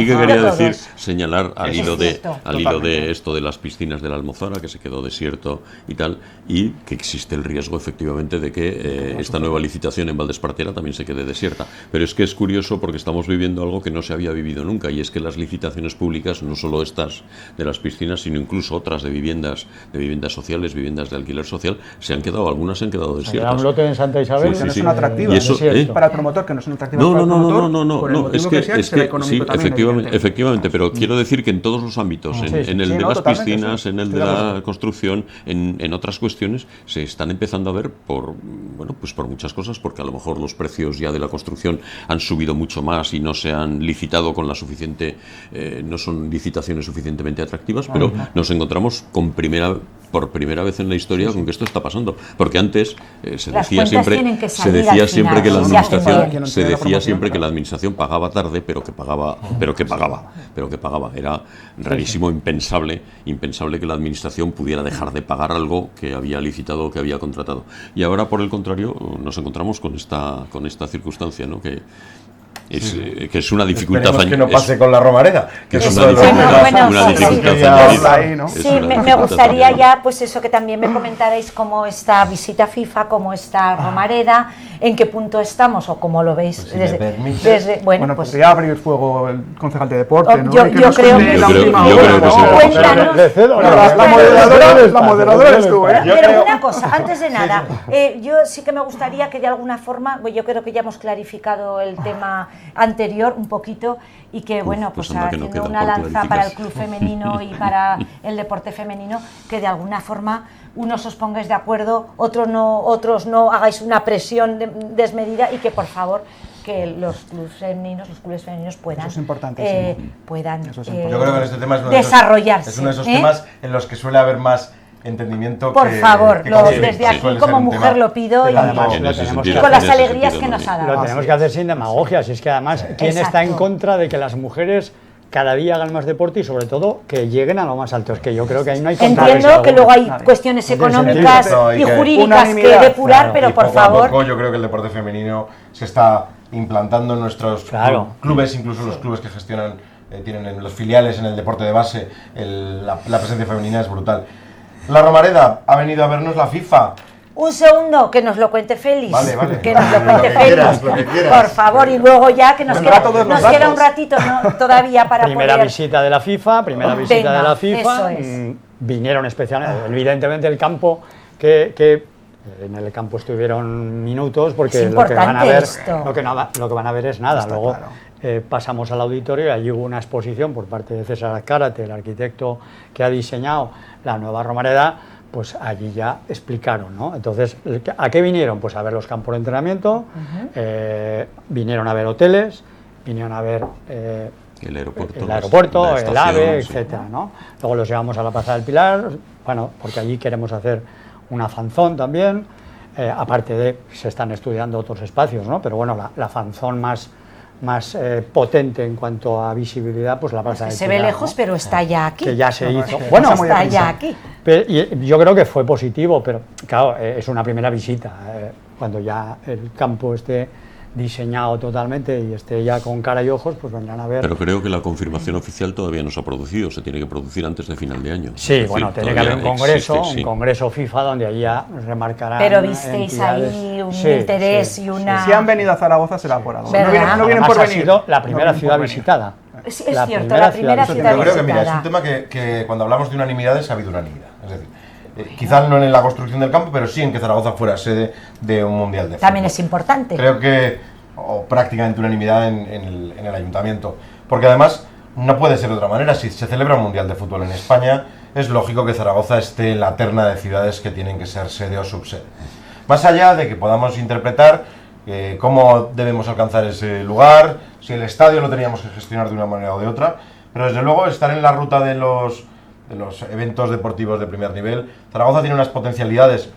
que quería señalar al hilo de esto de las piscinas de la Almozara, que se quedó desierto y tal, y que existe el riesgo efectivamente de que esta nueva licitación en Valdespartera también se quede desierta. Pero es que es curioso porque estamos viviendo algo que no se había vivido nunca, y es que las licitaciones públicas, no solo estas de las piscinas, sino incluso otras de viviendas sociales, viviendas de alquiler social, algunas se han quedado desiertas. Un lote en Santa Isabel que no es un atractivo para el promotor, que no son atractivas para el promotor, por el no, motivo que sea, es será que económico sí, también, efectivamente, pero quiero decir que en todos los ámbitos, en el de no, las totalmente, piscinas, sí. en el Estoy de de la acuerdo. construcción, en otras cuestiones, se están empezando a ver por muchas cosas, porque a lo mejor los precios ya de la construcción han subido mucho más y no se han licitado con la suficiente, no son licitaciones suficientemente atractivas, pero nos encontramos por primera vez en la historia con que esto está pasando, porque antes se Las decía cuentas siempre, tienen que se salir decía al siempre final, que la ¿no? Se hacen administración, bien. se decía siempre que la administración pagaba tarde, pero que pagaba. Era rarísimo, impensable que la administración pudiera dejar de pagar algo que había licitado o que había contratado. Y ahora, por el contrario, nos encontramos con esta circunstancia, ¿no? Que es una dificultad. Esperemos que no pase con la Romareda, que es es una uno de los temas. una sí, dificultad sí, añadida. ahí, ¿no? Es Sí, una me dificultad gustaría añadida. ya, pues eso, que también me comentarais cómo está visita FIFA, cómo está Romareda, en qué punto estamos o cómo lo veis. Pues si me permites. Bueno, pues podría abrir fuego el concejal de deporte, ¿no? yo Y que nos creo cuente que la sí. última Yo hora, creo que ¿no? sí. Cuéntanos. Le cedo, La moderadora es tú, ¿eh? Yo Pero creo- una cosa, antes de nada, yo sí que me gustaría que de alguna forma, pues yo creo que ya hemos clarificado el tema anterior un poquito y que, bueno, pues pues anda que no haciendo queda una por lanza para el clarificar. club femenino y para el deporte femenino, que de alguna forma unos os pongáis de acuerdo, otros no hagáis una presión desmedida y que por favor que los clubes femeninos puedan, Eso es importante, puedan Eso es importante. Yo creo que en este tema es uno de esos- desarrollarse. es uno de esos ¿eh? temas en los que suele haber más entendimiento Por que, favor, que lo- conflicto. desde aquí Suele como ser un mujer tema lo pido de y- tanto- Además, En lo ese tenemos sentido, que con las en ese alegrías sentido, que nos ha no, dado. Lo tenemos que hacer sin demagogia, si es que además, ¿quién está en Exacto. contra de que las mujeres cada día hagan más deporte y sobre todo que lleguen a lo más alto? Es que yo creo que ahí no hay Entiendo contradicción que luego hay alguna. cuestiones No tiene económicas sentido. No, y y que- jurídicas que unanimidad, depurar, claro, pero Y por poco a favor, poco yo creo que el deporte femenino se está implantando en nuestros Claro. clubes, incluso los clubes que gestionan, tienen en los filiales en el deporte de base, la presencia femenina es brutal. La Romareda ha venido a vernos la FIFA. un segundo, que nos lo cuente Félix. Vale. Que nos lo Lo cuente que Félix. quieras, lo que quieras. Por favor, y luego ya que nos Vendrá queda, todos los nos queda datos. un ratito, ¿no? Todavía para Primera poder... visita de la FIFA, primera visita Venga, de la FIFA. eso es. Vinieron especialmente, evidentemente el campo, que en el campo estuvieron minutos porque Es lo que van a importante ver, esto. lo que van a ver es nada. Está Luego claro. pasamos al auditorio y allí hubo una exposición por parte de César Azcárate, el arquitecto que ha diseñado la nueva Romareda. Pues allí ya explicaron, ¿no? Entonces, ¿a qué vinieron? Pues a ver los campos de entrenamiento, vinieron a ver hoteles, vinieron a ver El aeropuerto, el aeropuerto, la el estación, AVE, sí. etcétera, ¿no? Luego los llevamos a la Plaza del Pilar, bueno, porque allí queremos hacer una fanzón también, aparte de, se están estudiando otros espacios, ¿no? Pero bueno, la fanzón más potente en cuanto a visibilidad, pues la Plaza del Se Pilar, ve lejos, ¿no? pero está ya aquí. Que ya se No, no, hizo. es que Bueno, pasa muy está deprisa. ya aquí. y yo creo que fue positivo, pero claro, es una primera visita. Cuando ya el campo esté diseñado totalmente y esté ya con cara y ojos, pues vendrán a ver. Pero creo que la confirmación oficial todavía no se ha producido, se tiene que producir antes de final de año. Sí, Es decir, bueno, tiene que haber un todavía congreso, existe, sí. un congreso FIFA donde ahí ya remarcarán. Pero visteis entidades. ahí un Sí, interés sí, y una... Si han venido a Zaragoza será por algo. ¿Verdad? No vienen Además, por ha venir. sido la No primera vienen ciudad por venir. visitada. Sí, es cierto, la primera ciudad Yo creo que, mira, es un visitada. tema que cuando hablamos de unanimidades ha habido unanimidad. Es decir, quizás no en la construcción del campo, pero sí en que Zaragoza fuera sede de un mundial de fútbol. También es importante. Creo que, o prácticamente unanimidad en el ayuntamiento. Porque además no puede ser de otra manera. Si se celebra un mundial de fútbol en España, es lógico que Zaragoza esté en la terna de ciudades que tienen que ser sede o subsede. Más allá de que podamos interpretar cómo debemos alcanzar ese lugar, si el estadio lo teníamos que gestionar de una manera o de otra, pero desde luego estar en la ruta de los eventos deportivos de primer nivel. Zaragoza tiene unas potencialidades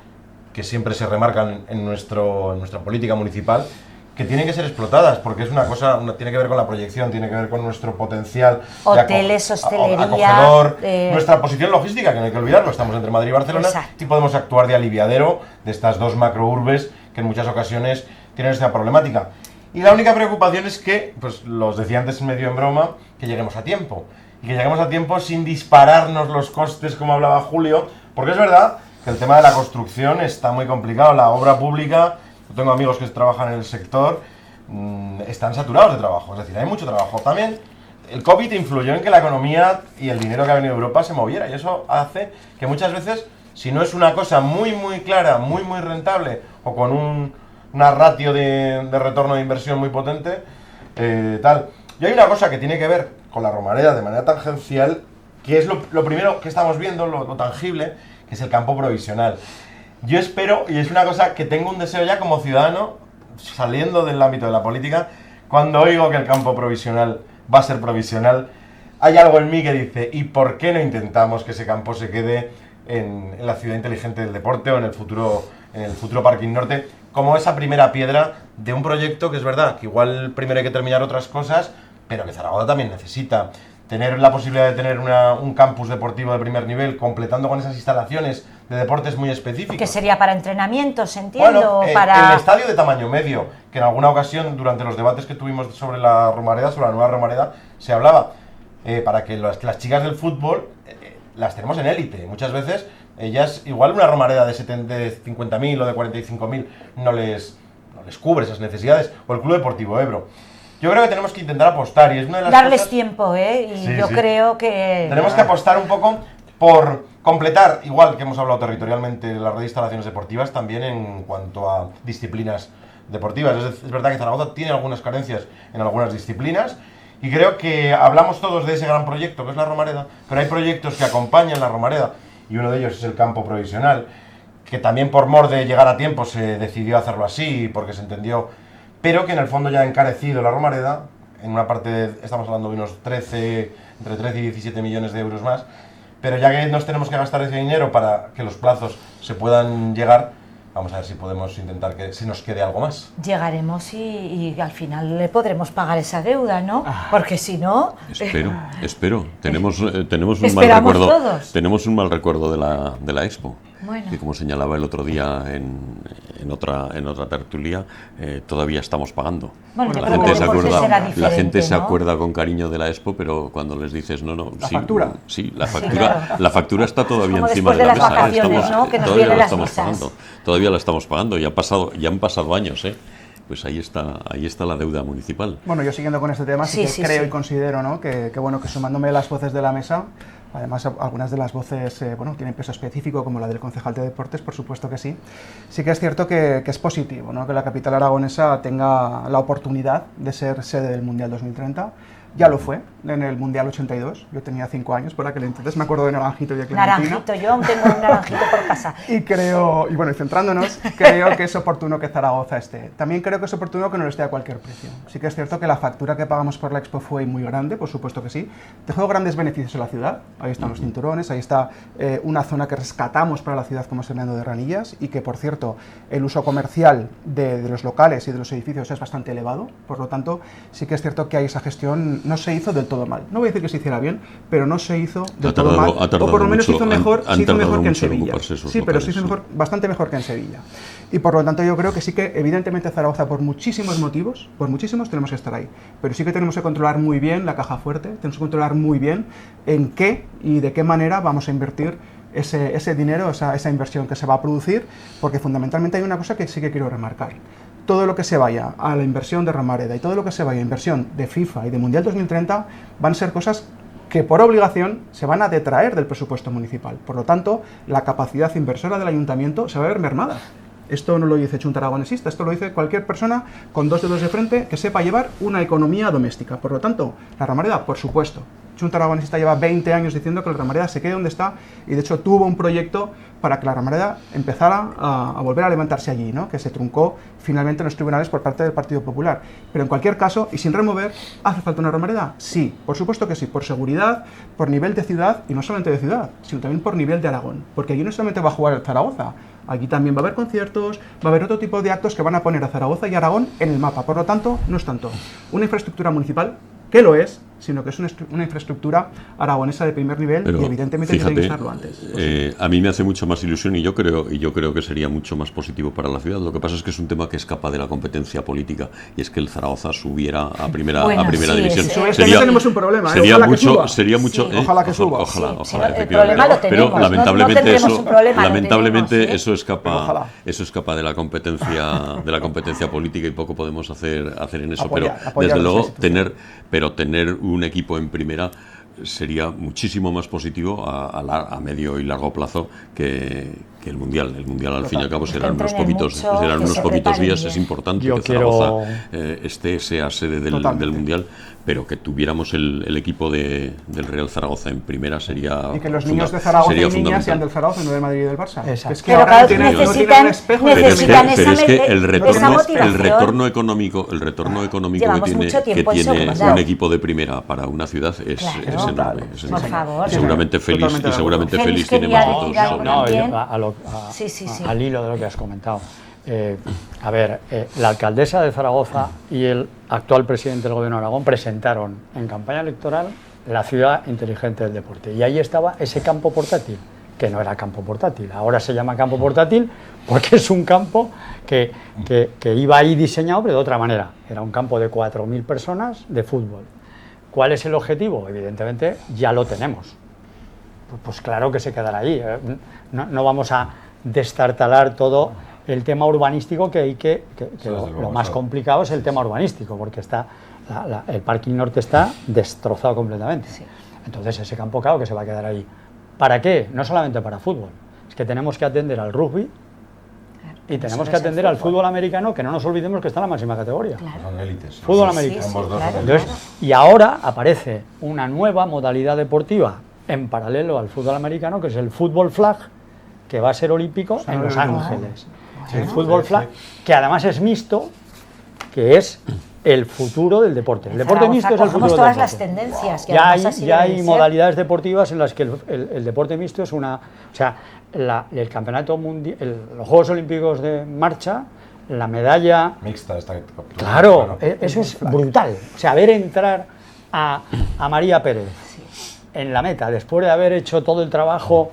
que siempre se remarcan en nuestra política municipal, que tienen que ser explotadas, porque es una cosa, tiene que ver con la proyección, tiene que ver con nuestro potencial de Hoteles, hostelería, acogedor, nuestra posición logística, que no hay que olvidarlo, estamos entre Madrid y Barcelona, Exacto. y podemos actuar de aliviadero de estas dos macrourbes que en muchas ocasiones tienen esta problemática. Y la única preocupación es que, pues los decía antes medio en broma, que lleguemos a tiempo, y que lleguemos a tiempo sin dispararnos los costes, como hablaba Julio, porque es verdad que el tema de la construcción está muy complicado, la obra pública. Yo tengo amigos que trabajan en el sector, están saturados de trabajo, es decir, hay mucho trabajo. También el COVID influyó en que la economía y el dinero que ha venido de Europa se moviera, y eso hace que muchas veces, si no es una cosa muy clara, muy rentable, o con un una ratio de retorno de inversión muy potente, tal. Y hay una cosa que tiene que ver con la Romareda de manera tangencial, que es lo primero que estamos viendo, lo tangible, que es el campo provisional. Yo espero, y es una cosa que tengo un deseo ya como ciudadano, saliendo del ámbito de la política, cuando oigo que el campo provisional va a ser provisional, hay algo en mí que dice, ¿y por qué no intentamos que ese campo se quede en la ciudad inteligente del deporte o en el futuro Parking Norte, como esa primera piedra de un proyecto que es verdad, que igual primero hay que terminar otras cosas, pero que Zaragoza también necesita tener la posibilidad de tener un campus deportivo de primer nivel, completando con esas instalaciones de deportes muy específicos. ¿Que sería para entrenamientos, entiendo? Bueno, para... el estadio de tamaño medio, que en alguna ocasión, durante los debates que tuvimos sobre la Romareda, sobre la nueva Romareda, se hablaba, para que las chicas del fútbol las tenemos en élite. Muchas veces ellas, igual una Romareda de 50.000 o de 45.000 no les cubre esas necesidades, o el Club Deportivo Ebro. Yo creo que tenemos que intentar apostar, y es una de las darles cosas... tiempo, y sí, yo creo que... Tenemos que apostar un poco por completar, igual que hemos hablado territorialmente, la red de instalaciones deportivas, también en cuanto a disciplinas deportivas. Es verdad que Zaragoza tiene algunas carencias en algunas disciplinas, y creo que hablamos todos de ese gran proyecto que es la Romareda, pero hay proyectos que acompañan la Romareda, y uno de ellos es el campo provisional, que también por mor de llegar a tiempo se decidió hacerlo así, porque se entendió, pero que en el fondo ya ha encarecido la Romareda, en una parte estamos hablando de unos entre 13 y 17 millones de euros más, pero ya que nos tenemos que gastar ese dinero para que los plazos se puedan llegar, vamos a ver si podemos intentar que se nos quede algo más. Llegaremos y al final le podremos pagar esa deuda, ¿no? Porque si no... Espero. Tenemos un Esperamos todos. Tenemos un mal recuerdo de la Expo. Bueno. Y como señalaba el otro día en otra tertulia, todavía estamos pagando. Bueno, la gente se acuerda con cariño de la Expo, pero cuando les dices la factura. Sí, la factura está todavía como encima después de la de las mesa. vacaciones, ¿no? Que nos todavía vienen la las estamos visas. pagando. Todavía la estamos pagando. Ya han pasado años, Pues ahí está la deuda municipal. Bueno, yo siguiendo con este tema, sí creo y considero, ¿no? que bueno, que sumándome las voces de la mesa, además algunas de las voces tienen peso específico, como la del concejal de deportes, por supuesto que sí. Sí que es cierto que es positivo, ¿no? Que la capital aragonesa tenga la oportunidad de ser sede del Mundial 2030. Ya lo fue en el Mundial 82, yo tenía 5 años por aquel entonces, me acuerdo de Naranjito y de Clementina. Naranjito, yo aún tengo un naranjito por casa. Y centrándonos, creo que es oportuno que Zaragoza esté. También creo que es oportuno que no lo esté a cualquier precio. Sí que es cierto que la factura que pagamos por la Expo fue muy grande, por supuesto que sí. Dejó grandes beneficios a la ciudad, ahí están los cinturones, ahí está una zona que rescatamos para la ciudad como es Hernando de Ranillas, y que, por cierto, el uso comercial de los locales y de los edificios es bastante elevado, por lo tanto, sí que es cierto que ahí esa gestión no se hizo del todo mal. No voy a decir que se hiciera bien, pero no se hizo del todo mal, o por lo menos se hizo mejor que en Sevilla. Sí, pero se hizo bastante mejor que en Sevilla. Y por lo tanto yo creo que sí que evidentemente Zaragoza, por muchísimos motivos, tenemos que estar ahí. Pero sí que tenemos que controlar muy bien la caja fuerte, tenemos que controlar muy bien en qué y de qué manera vamos a invertir ese dinero, esa inversión que se va a producir, porque fundamentalmente hay una cosa que sí que quiero remarcar. Todo lo que se vaya a la inversión de Romareda y todo lo que se vaya a inversión de FIFA y de Mundial 2030 van a ser cosas que por obligación se van a detraer del presupuesto municipal. Por lo tanto, la capacidad inversora del ayuntamiento se va a ver mermada. Esto no lo dice Chunta Aragonesista, esto lo dice cualquier persona con 2 dedos de frente que sepa llevar una economía doméstica. Por lo tanto, la Romareda, por supuesto. Chunta Aragonesista lleva 20 años diciendo que la Romareda se quede donde está, y de hecho tuvo un proyecto para que la Romareda empezara a volver a levantarse allí, ¿no? Que se truncó finalmente en los tribunales por parte del Partido Popular. Pero en cualquier caso, y sin remover, ¿hace falta una Romareda? Sí, por supuesto que sí, por seguridad, por nivel de ciudad, y no solamente de ciudad, sino también por nivel de Aragón. Porque allí no solamente va a jugar el Zaragoza, aquí también va a haber conciertos, va a haber otro tipo de actos que van a poner a Zaragoza y Aragón en el mapa. Por lo tanto, no es tanto una infraestructura municipal, que lo es, sino que es una infraestructura aragonesa de primer nivel. Pero, y evidentemente tiene que estarlo antes. A mí me hace mucho más ilusión y yo creo que sería mucho más positivo para la ciudad. Lo que pasa es que es un tema que escapa de la competencia política, y es que el Zaragoza subiera a primera división. Sería, tenemos un problema. Sería mucho. Ojalá que suba. Ojalá, efectivamente. Pero lamentablemente eso escapa de la competencia política y poco podemos hacer en eso. Pero desde luego tener un equipo en primera sería muchísimo más positivo a medio y largo plazo que el Mundial. El Mundial, al fin y al cabo, serán unos poquitos días. Es importante que Zaragoza sea sede del Mundial, pero que tuviéramos el equipo del Real Zaragoza en primera sería y que los niños de Zaragoza y niñas sean del Zaragoza y no del Madrid y del Barça. Es que ahora no tienen un espejo. Pero es que el retorno económico que tiene un equipo de primera para una ciudad es enorme. Por favor. Seguramente Félix tiene más datos. Al hilo de lo que has comentado. La alcaldesa de Zaragoza y el actual presidente del Gobierno de Aragón presentaron en campaña electoral la ciudad inteligente del deporte. Y ahí estaba ese campo portátil, que no era campo portátil. Ahora se llama campo portátil porque es un campo que iba ahí diseñado, pero de otra manera. Era un campo de 4.000 personas de fútbol. ¿Cuál es el objetivo? Evidentemente ya lo tenemos. Pues claro que se quedará ahí. No vamos a destartalar todo el tema urbanístico, lo más complicado es el tema urbanístico, porque el parking norte está destrozado completamente. Sí. Entonces ese campo, claro, que se va a quedar ahí. ¿Para qué? No solamente para fútbol, es que tenemos que atender al rugby y tenemos que atender al fútbol americano, que no nos olvidemos que está en la máxima categoría. Claro. Son élites. Fútbol americano. Entonces, y ahora aparece una nueva modalidad deportiva en paralelo al fútbol americano, que es el fútbol flag, que va a ser olímpico en Los Ángeles. El fútbol flag, que además es mixto, que es el futuro del deporte. El deporte mixto es el futuro del deporte. Todas las tendencias. Ya hay modalidades deportivas en las que el deporte mixto es una... O sea, el campeonato mundial, los Juegos Olímpicos de marcha, la medalla... Mixta. Claro, eso es brutal. O sea, ver entrar a María Pérez en la meta, después de haber hecho todo el trabajo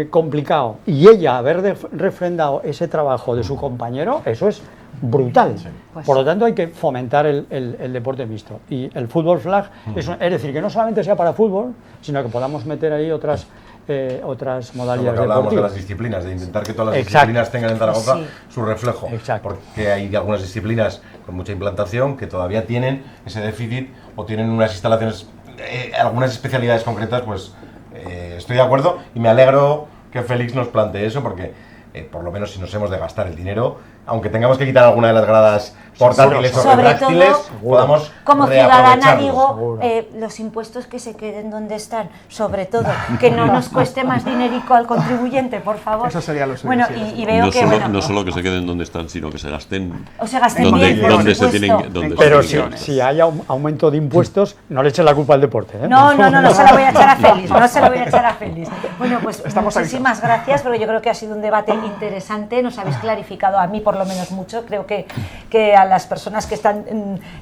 complicado, y ella haber refrendado ese trabajo de su compañero, eso es brutal. Sí. Por lo tanto, hay que fomentar el deporte mixto. Y el fútbol flag, es decir, que no solamente sea para fútbol, sino que podamos meter ahí otras modalidades deportivas. De las disciplinas, de intentar que todas las disciplinas tengan en Zaragoza su reflejo. Exacto. Porque hay algunas disciplinas con mucha implantación que todavía tienen ese déficit o tienen unas instalaciones, algunas especialidades concretas, pues estoy de acuerdo y me alegro que Félix nos plantee eso, porque por lo menos si nos hemos de gastar el dinero, aunque tengamos que quitar alguna de las gradas portátiles o retráctiles, podamos como ciudadana digo, los impuestos que se queden donde están, sobre todo, que no nos cueste más dinerico al contribuyente, por favor. Eso sería lo suyo. Bueno, y veo no solo que se queden donde están, sino que se gasten, donde se tienen. Pero si hay aumento de impuestos, no le echen la culpa al deporte. No se la voy a echar a Félix. Bueno, pues muchísimas gracias, porque yo creo que ha sido un debate interesante, nos habéis clarificado, a mí por lo menos mucho, creo que a las personas que están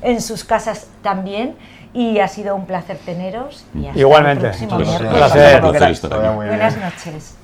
en sus casas también, y ha sido un placer teneros. Y hasta igualmente. el próximo miércoles. Un placer. Buenas noches.